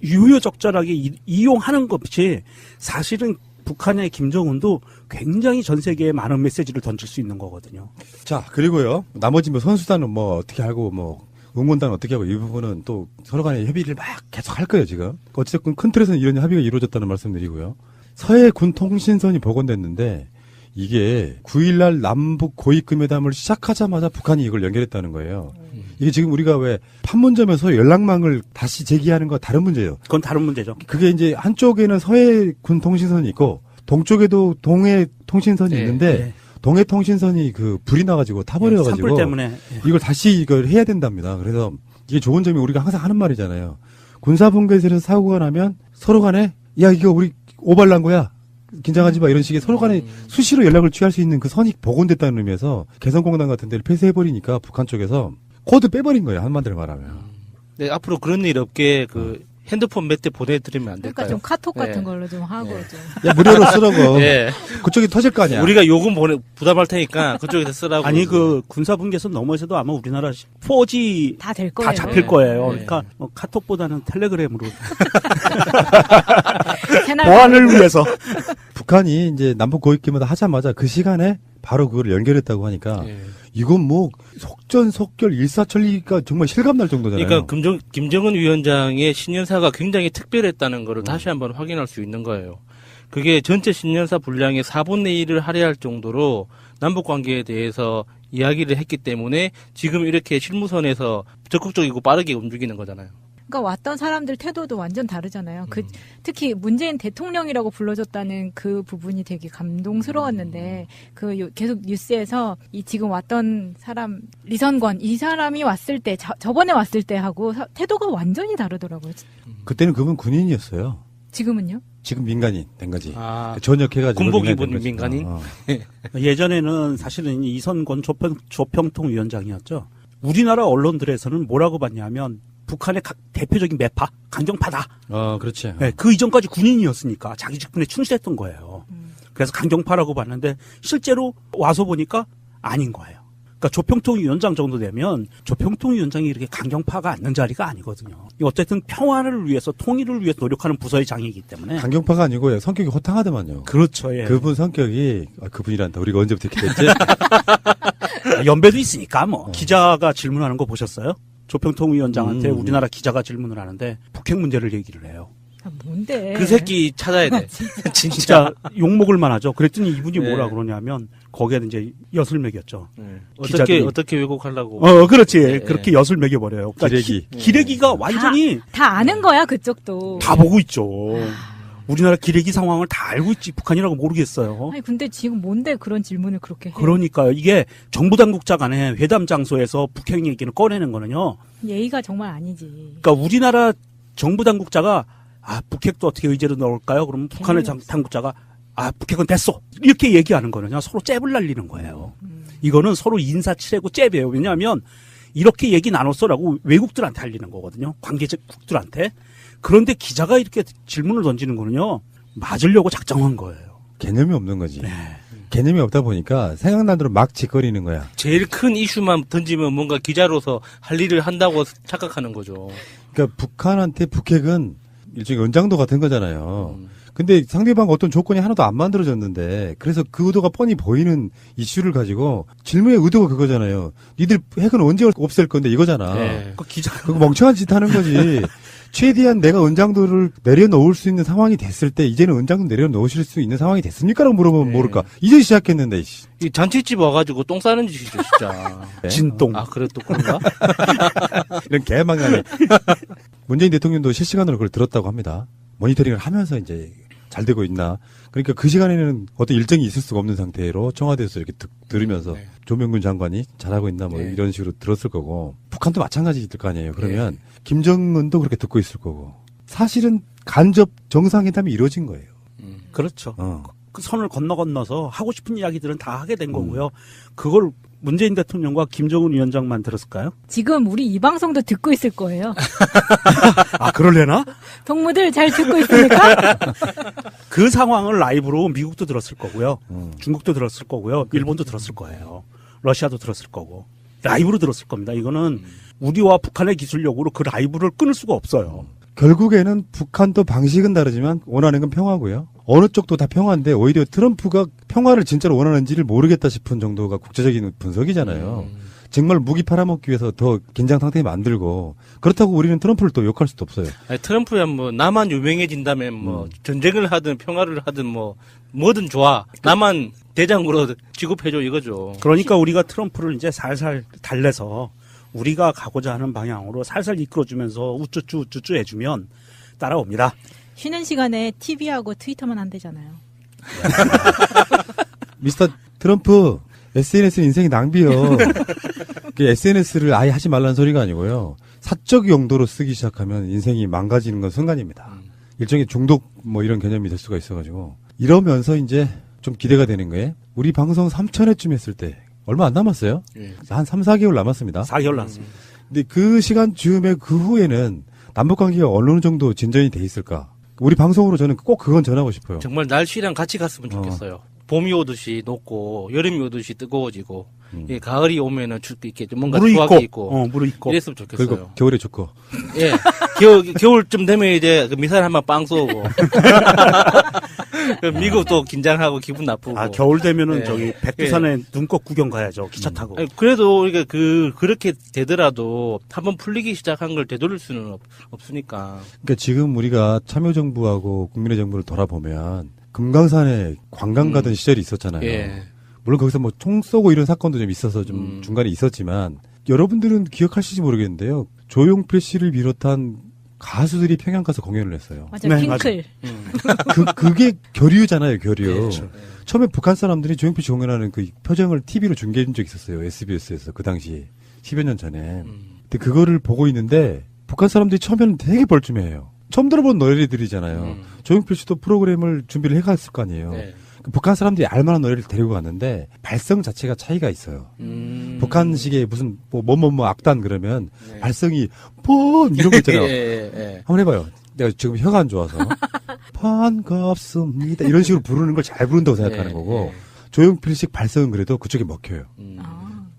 유효적절하게 이용하는 것이 사실은 북한의 김정은도 굉장히 전 세계에 많은 메시지를 던질 수 있는 거거든요. 자, 그리고요. 나머지 뭐 선수단은 뭐 어떻게 하고 뭐 응원단은 어떻게 하고 이 부분은 또 서로 간에 협의를 막 계속 할 거예요, 지금. 어쨌든 큰 틀에서는 이런 합의가 이루어졌다는 말씀드리고요. 서해 군 통신선이 복원됐는데 이게 9일날 남북 고위급회담을 시작하자마자 북한이 이걸 연결했다는 거예요. 이게 지금 우리가 왜 판문점에서 연락망을 다시 재개하는 거 다른 문제예요. 그건 다른 문제죠. 그게 이제 한쪽에는 서해 군 통신선이 있고 동쪽에도 동해 통신선이 있는데 동해 통신선이 그 불이 나가지고 타버려가지고 산불 때문에 이걸 다시 이걸 해야 된답니다. 그래서 이게 좋은 점이 우리가 항상 하는 말이잖아요. 군사분계선에서 사고가 나면 서로 간에 야 이거 우리 오발난 거야. 긴장하지 마 이런 식의 서로 간에 수시로 연락을 취할 수 있는 그 선이 복원됐다는 의미에서 개성공단 같은 데를 폐쇄해버리니까 북한 쪽에서 코드 빼버린 거예요. 한마디로 말하면. 네, 앞으로 그런 일 없게 그 핸드폰 몇 대 보내드리면 안 될까요? 그러니까 좀 카톡 같은 걸로 좀 하고 좀. 야 무료로 쓰라고. 그쪽이 터질 거 아니야. 우리가 요금 부담할 테니까 그쪽에서 쓰라고. 아니 그 군사분계선 넘어서도 아마 우리나라 4G 다 될 거예요. 다 잡힐 거예요. 그러니까 뭐 카톡보다는 텔레그램으로 보안을 위해서. 북한이 이제 남북 고위급회담 하자마자 그 시간에 바로 그걸 연결했다고 하니까 이건 뭐 속전속결 일사천리가 정말 실감날 정도잖아요. 그러니까 김정은 위원장의 신년사가 굉장히 특별했다는 것을 다시 한번 확인할 수 있는 거예요. 그게 전체 신년사 분량의 4분의 1을 할애할 정도로 남북 관계에 대해서 이야기를 했기 때문에 지금 이렇게 실무선에서 적극적이고 빠르게 움직이는 거잖아요. 그러니까 왔던 사람들 태도도 완전 다르잖아요. 특히 문재인 대통령이라고 불러줬다는 그 부분이 되게 감동스러웠는데 계속 뉴스에서 이 지금 왔던 사람 리선권 이 사람이 왔을 때 저번에 왔을 때 하고 태도가 완전히 다르더라고요. 그때는 그분 군인이었어요. 지금은요? 지금 민간인 된 거지. 전역해가지고 군복 입은 민간인. 예전에는 사실은 이선권 조평통위원장이었죠. 우리나라 언론들에서는 뭐라고 봤냐면 북한의 대표적인 매파, 강경파다. 그렇지. 네, 그 이전까지 군인이었으니까 자기 직분에 충실했던 거예요. 그래서 강경파라고 봤는데 실제로 와서 보니까 아닌 거예요. 그러니까 조평통위원장 정도 되면 조평통위원장이 이렇게 강경파가 앉는 자리가 아니거든요. 어쨌든 평화를 위해서 통일을 위해서 노력하는 부서의 장이기 때문에. 강경파가 아니고 성격이 호탕하더만요. 그렇죠. 예. 그분 성격이 그분이란다. 우리가 언제부터 이렇게 됐지? 연배도 있으니까 뭐. 기자가 질문하는 거 보셨어요? 조평통위원장한테 우리나라 기자가 질문을 하는데 북핵 문제를 얘기를 해요. 뭔데? 그 새끼 찾아야 돼. 진짜 욕먹을 만하죠. 그랬더니 이분이 뭐라 그러냐면 거기에는 이제 엿을 먹였죠. 어떻게 왜곡하려고? 그렇지. 그렇게 엿을 먹여버려요. 그러니까 기레기가 완전히 다 아는 거야 그쪽도. 다 보고 있죠. 우리나라 기레기 상황을 다 알고 있지 북한이라고 모르겠어요. 아니 근데 지금 뭔데 그런 질문을 그렇게 해요? 그러니까요. 이게 정부 당국자 간의 회담 장소에서 북핵 얘기를 꺼내는 거는요. 예의가 정말 아니지. 그러니까 우리나라 정부 당국자가 북핵도 어떻게 의제로 넣을까요? 그러면 북한의 당국자가 북핵은 됐어. 이렇게 얘기하는 거는요, 서로 잽을 날리는 거예요. 이거는 서로 인사치레고 잽이에요. 왜냐하면 이렇게 얘기 나눴어라고 외국들한테 알리는 거거든요. 관계국들한테. 그런데 기자가 이렇게 질문을 던지는 거는요, 맞으려고 작정한 거예요. 개념이 없는 거지. 개념이 없다 보니까 생각난 대로 막 짓거리는 거야. 제일 큰 이슈만 던지면 뭔가 기자로서 할 일을 한다고 착각하는 거죠. 그러니까 북한한테 북핵은 일종의 연장도 같은 거잖아요. 근데 상대방 어떤 조건이 하나도 안 만들어졌는데 그래서 그 의도가 뻔히 보이는 이슈를 가지고 질문의 의도가 그거잖아요. 니들 핵은 언제 없앨 건데 이거잖아. 네. 그 기자가 그거 멍청한 짓 하는 거지. 최대한 내가 은장도를 내려놓을 수 있는 상황이 됐을 때 이제는 은장도 내려놓으실 수 있는 상황이 됐습니까? 라고 물어보면 모를까. 이제 시작했는데. 이 잔치집 와가지고 똥 싸는 짓이죠, 진짜. 진똥. 아, 그래 또 그런가? 이런 개망하네. 문재인 대통령도 실시간으로 그걸 들었다고 합니다. 모니터링을 하면서 이제 잘 되고 있나. 그러니까 그 시간에는 어떤 일정이 있을 수가 없는 상태로 청와대에서 이렇게 들으면서 조명근 장관이 잘하고 있나 뭐 이런 식으로 들었을 거고, 북한도 마찬가지일 거 아니에요. 그러면 김정은도 그렇게 듣고 있을 거고, 사실은 간접 정상회담이 이루어진 거예요. 그렇죠. 그 선을 건너서 하고 싶은 이야기들은 다 하게 된 거고요. 그걸 문재인 대통령과 김정은 위원장만 들었을까요? 지금 우리 이 방송도 듣고 있을 거예요. 아, 그럴래나? 동무들 잘 듣고 있습니까? 그 상황을 라이브로 미국도 들었을 거고요. 중국도 들었을 거고요. 일본도 들었을 거예요. 러시아도 들었을 거고. 라이브로 들었을 겁니다. 이거는 우리와 북한의 기술력으로 그 라이브를 끊을 수가 없어요. 결국에는 북한도 방식은 다르지만 원하는 건 평화고요. 어느 쪽도 다 평화인데 오히려 트럼프가 평화를 진짜로 원하는지를 모르겠다 싶은 정도가 국제적인 분석이잖아요. 정말 무기 팔아먹기 위해서 더 긴장 상태 만들고, 그렇다고 우리는 트럼프를 또 욕할 수도 없어요. 아니, 트럼프야 뭐 나만 유명해진다면 뭐 전쟁을 하든 평화를 하든 뭐든 좋아. 나만 대장으로 취급해줘 이거죠. 그러니까 우리가 트럼프를 이제 살살 달래서 우리가 가고자 하는 방향으로 살살 이끌어주면서 우쭈쭈 해주면 따라옵니다. 쉬는 시간에 TV하고 트위터만 한대잖아요. 미스터 트럼프, SNS는 인생의 낭비요. 그 SNS를 아예 하지 말라는 소리가 아니고요. 사적 용도로 쓰기 시작하면 인생이 망가지는 건 순간입니다. 일종의 중독 뭐 이런 개념이 될 수가 있어가지고. 이러면서 이제 좀 기대가 되는 거예요. 우리 방송 3,000회쯤 했을 때 얼마 안 남았어요. 한 3, 4개월 남았습니다. 4개월 남았습니다. 근데 그 시간쯤에 그 후에는 남북관계가 어느 정도 진전이 돼 있을까? 우리 방송으로 저는 꼭 그건 전하고 싶어요. 정말 날씨랑 같이 갔으면 좋겠어요. 봄이 오듯이 녹고 여름이 오듯이 뜨거워지고 예, 가을이 오면은 이렇게 뭔가 추억이 있고 무르익고 이랬으면 좋겠어요. 그리고 겨울에 춥고. 예, 겨울쯤 되면 이제 그 미사일 한번 빵 쏘고 미국도 긴장하고 기분 나쁘고. 아, 겨울 되면은 예. 저기 백두산에 눈꽃 구경 가야죠. 기차 타고. 아니, 그래도 우리가 그렇게 되더라도 한번 풀리기 시작한 걸 되돌릴 수는 없으니까. 그러니까 지금 우리가 참여정부하고 국민의 정부를 돌아보면 금강산에 관광 가던 시절이 있었잖아요. 예. 물론 거기서 뭐 총 쏘고 이런 사건도 좀 있어서 좀 중간에 있었지만, 여러분들은 기억하실지 모르겠는데요. 조용필 씨를 비롯한 가수들이 평양 가서 공연을 했어요. 맞아요. 네, 핑클. 그게 교류잖아요, 교류. 그렇죠. 처음에 북한 사람들이 조용필 씨 공연하는 그 표정을 TV로 중계해 준 적이 있었어요. SBS에서 그 당시 10여 년 전에. 근데 그거를 보고 있는데 북한 사람들이 처음에는 되게 벌쭘해요. 처음 들어본 노래들이잖아요. 조용필 씨도 프로그램을 준비를 해갔을 거 아니에요. 네. 북한 사람들이 알만한 노래를 데리고 갔는데 발성 자체가 차이가 있어요. 북한식의 무슨 뭐 악단 그러면 발성이 뻔 이런 거 있잖아요. 한번 해봐요. 내가 지금 혀가 안 좋아서 반갑습니다 이런 식으로 부르는 걸 잘 부른다고 생각하는 거고, 조용필식 발성은 그래도 그쪽에 먹혀요.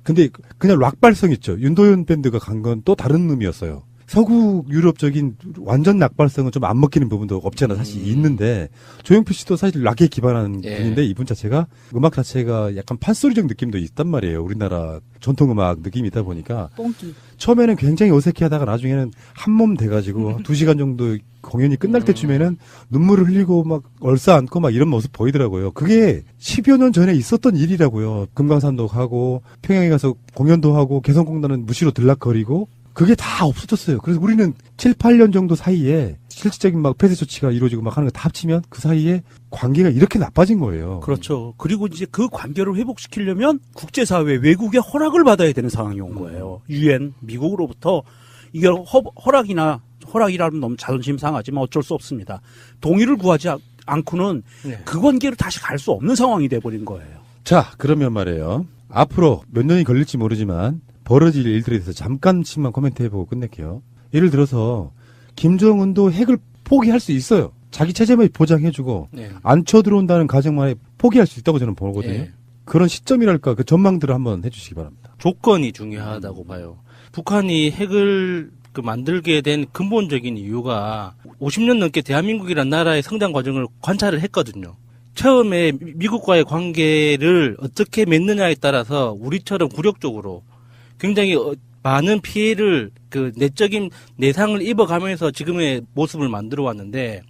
근데 그냥 락 발성 있죠. 윤도현 밴드가 간 건 또 다른 의미였어요. 서구 유럽적인 완전 락발성은 좀 안 먹히는 부분도 없지 않아 사실 있는데, 조용필 씨도 사실 락에 기반한 분인데 이분 자체가 음악 자체가 약간 판소리적 느낌도 있단 말이에요. 우리나라 전통 음악 느낌이 있다 보니까 뽕기. 처음에는 굉장히 어색해하다가 나중에는 한몸 돼가지고 2시간 정도 공연이 끝날 때쯤에는 눈물을 흘리고 막 얼싸안고 막 이런 모습 보이더라고요. 그게 10여 년 전에 있었던 일이라고요. 금강산도 가고 평양에 가서 공연도 하고 개성공단은 무시로 들락거리고 그게 다 없어졌어요. 그래서 우리는 7, 8년 정도 사이에 실질적인 막 폐쇄 조치가 이루어지고 막 하는 거 다 합치면 그 사이에 관계가 이렇게 나빠진 거예요. 그렇죠. 그리고 이제 그 관계를 회복시키려면 국제사회, 외국의 허락을 받아야 되는 상황이 온 거예요. UN, 미국으로부터 이게 허락이라면 너무 자존심 상하지만 어쩔 수 없습니다. 동의를 구하지 않고는 그 관계로 다시 갈 수 없는 상황이 돼버린 거예요. 자, 그러면 말이에요. 앞으로 몇 년이 걸릴지 모르지만 벌어질 일들에 대해서 잠깐씩만 코멘트 해보고 끝낼게요. 예를 들어서 김정은도 핵을 포기할 수 있어요. 자기 체제만 보장해주고 안 쳐들어온다는 가정만에 포기할 수 있다고 저는 보거든요. 그런 시점이랄까 그 전망들을 한번 해주시기 바랍니다. 조건이 중요하다고 봐요. 북한이 핵을 만들게 된 근본적인 이유가 50년 넘게 대한민국이라는 나라의 성장 과정을 관찰을 했거든요. 처음에 미국과의 관계를 어떻게 맺느냐에 따라서 우리처럼 굴욕적으로 굉장히 많은 피해를 내적인 내상을 입어가면서 지금의 모습을 만들어 왔는데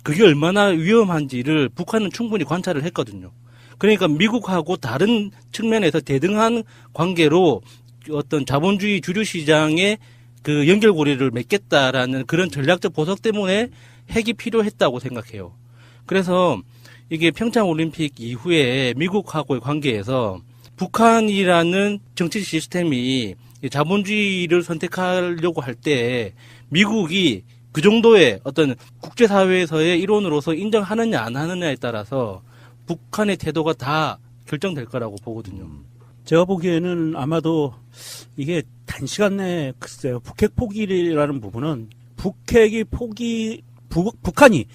그게 얼마나 위험한지를 북한은 충분히 관찰을 했거든요. 그러니까 미국하고 다른 측면에서 대등한 관계로 어떤 자본주의 주류 시장의 연결고리를 맺겠다라는 그런 전략적 보석 때문에 핵이 필요했다고 생각해요. 그래서 이게 평창올림픽 이후에 미국하고의 관계에서 북한이라는 정치 시스템이 자본주의를 선택하려고 할 때 미국이 그 정도의 어떤 국제사회에서의 일원으로서 인정하느냐 안 하느냐에 따라서 북한의 태도가 다 결정될 거라고 보거든요. 제가 보기에는 아마도 이게 단시간 내에 글쎄요. 북핵 포기라는 부분은 북한이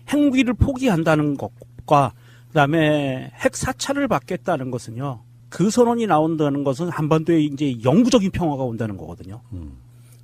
핵무기를 포기한다는 것과 그다음에 핵 사찰을 받겠다는 것은요. 그 선언이 나온다는 것은 한반도에 이제 영구적인 평화가 온다는 거거든요.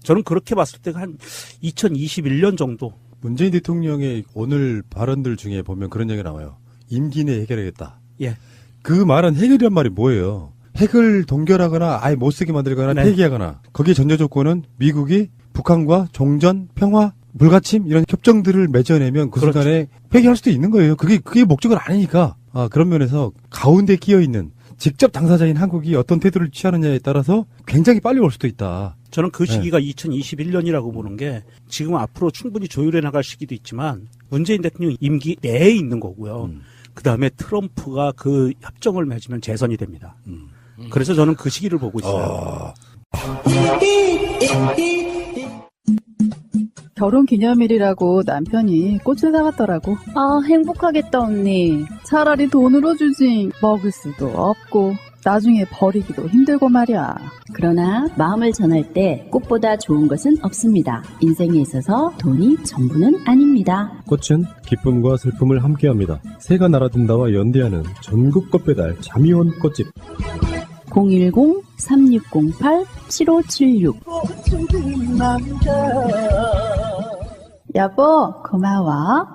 저는 그렇게 봤을 때 한 2021년 정도. 문재인 대통령의 오늘 발언들 중에 보면 그런 얘기가 나와요. 임기 내에 해결하겠다. 예. 그 말은 해결이란 말이 뭐예요? 핵을 동결하거나 아예 못 쓰게 만들거나 폐기하거나 거기에 전제 조건은 미국이 북한과 종전, 평화, 불가침 이런 협정들을 맺어내면 그 순간에 폐기할 수도 있는 거예요. 그게 목적은 아니니까. 그런 면에서 가운데 끼어 있는 직접 당사자인 한국이 어떤 태도를 취하느냐에 따라서 굉장히 빨리 올 수도 있다. 저는 그 시기가 2021년이라고 보는 게 지금 앞으로 충분히 조율해 나갈 시기도 있지만 문재인 대통령 임기 내에 있는 거고요. 그다음에 트럼프가 그 협정을 맺으면 재선이 됩니다. 그래서 저는 그 시기를 보고 있어요. 결혼 기념일이라고 남편이 꽃을 사갔더라고. 아, 행복하겠다 언니. 차라리 돈으로 주지. 먹을 수도 없고 나중에 버리기도 힘들고 말이야. 그러나 마음을 전할 때 꽃보다 좋은 것은 없습니다. 인생에 있어서 돈이 전부는 아닙니다. 꽃은 기쁨과 슬픔을 함께합니다. 새가 날아든다와 연대하는 전국 꽃배달 잠이온 꽃집. 010-3608-7576. 여보, 고마워.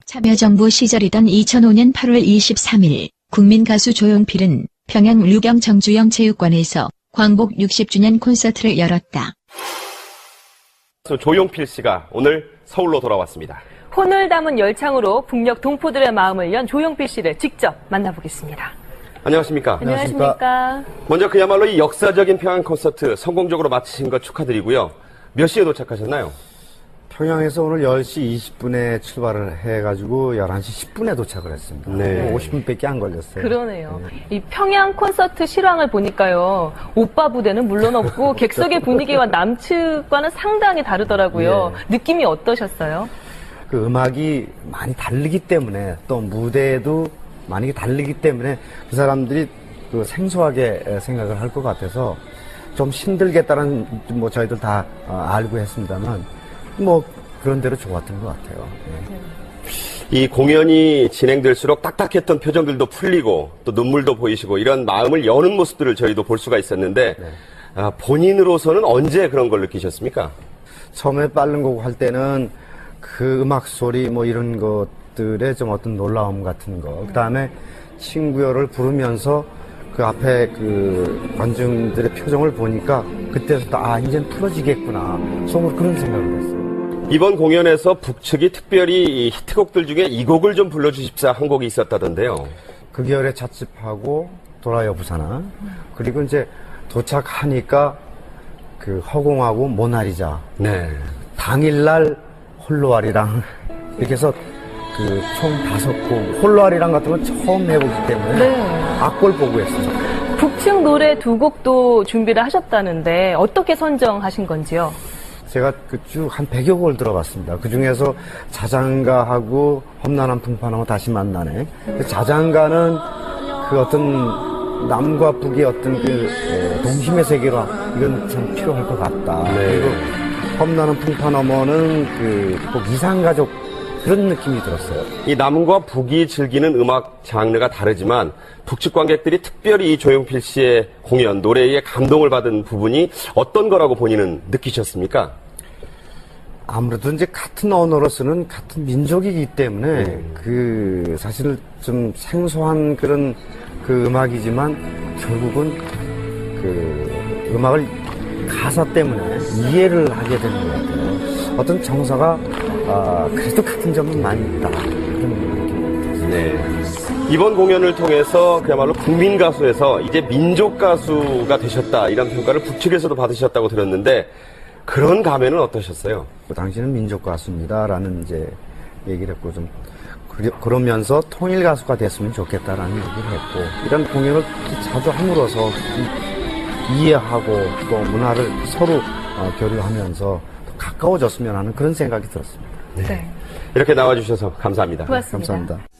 참여정부 시절이던 2005년 8월 23일 국민가수 조용필은 평양 류경 정주영 체육관에서 광복 60주년 콘서트를 열었다. 조용필 씨가 오늘 서울로 돌아왔습니다. 혼을 담은 열창으로 북녘 동포들의 마음을 연 조용필 씨를 직접 만나보겠습니다. 안녕하십니까? 안녕하십니까? 먼저 그야말로 이 역사적인 평양 콘서트 성공적으로 마치신 것 축하드리고요. 몇 시에 도착하셨나요? 평양에서 오늘 10시 20분에 출발을 해가지고 11시 10분에 도착을 했습니다. 네. 50분밖에 안 걸렸어요. 그러네요. 이 평양 콘서트 실황을 보니까요. 오빠 부대는 물론 없고 객석의 분위기와 남측과는 상당히 다르더라고요. 느낌이 어떠셨어요? 그 음악이 많이 다르기 때문에 또 무대도 많이 다르기 때문에 그 사람들이 그 생소하게 생각을 할 것 같아서 좀 힘들겠다는 뭐 저희들 다 알고 했습니다만 뭐 그런 대로 좋았던 것 같아요. 이 공연이 진행될수록 딱딱했던 표정들도 풀리고 또 눈물도 보이시고 이런 마음을 여는 모습들을 저희도 볼 수가 있었는데 본인으로서는 언제 그런 걸 느끼셨습니까? 처음에 빠른 곡 할 때는 그 음악 소리 뭐 이런 것들의 좀 어떤 놀라움 같은 거, 그 다음에 친구여를 부르면서 그 앞에 그 관중들의 표정을 보니까 그때부터 이젠 풀어지겠구나 속으로 그런 생각을 했어요. 이번 공연에서 북측이 특별히 히트곡들 중에 이 곡을 좀 불러주십사 한 곡이 있었다던데요. 그 겨울에 찻집하고 돌아요 부산아, 그리고 이제 도착하니까 그 허공하고 모나리자, 당일날 홀로아리랑 이렇게 해서 그 총 5곡, 홀로아리랑 같은 건 처음 해보기 때문에 악볼 보고 했어요. 북측 노래 2곡도 준비를 하셨다는데 어떻게 선정하신 건지요? 제가 쭉 한 100여 곡을 들어봤습니다. 그 중에서 자장가하고 험난한 풍파하고 다시 만나네. 자장가는 그 어떤 남과 북의 어떤 동심의 세계로 이건 참 필요할 것 같다. 그리고 험난한 풍파 너머는 꼭 이상가족 그런 느낌이 들었어요. 이 남과 북이 즐기는 음악 장르가 다르지만 북측 관객들이 특별히 이 조용필 씨의 공연, 노래에 감동을 받은 부분이 어떤 거라고 본인은 느끼셨습니까? 아무래도 이제 같은 언어로서는 같은 민족이기 때문에 사실 좀 생소한 그런 음악이지만 결국은 음악을 가사 때문에 이해를 하게 되는 것 같아요. 어떤 정서가 그래도 같은 점은 많이 있다. 그런 느낌입니다. 네. 이번 공연을 통해서 그야말로 국민 가수에서 이제 민족 가수가 되셨다 이런 평가를 북측에서도 받으셨다고 들었는데 그런 감회는 어떠셨어요? 당신은 민족 가수입니다라는 이제 얘기를 했고 좀 그러면서 통일 가수가 됐으면 좋겠다라는 얘기를 했고 이런 공연을 자주 함으로써 이해하고 또 문화를 서로 교류하면서 가까워졌으면 하는 그런 생각이 들었습니다. 네. 이렇게 나와주셔서 감사합니다. 고맙습니다. 감사합니다.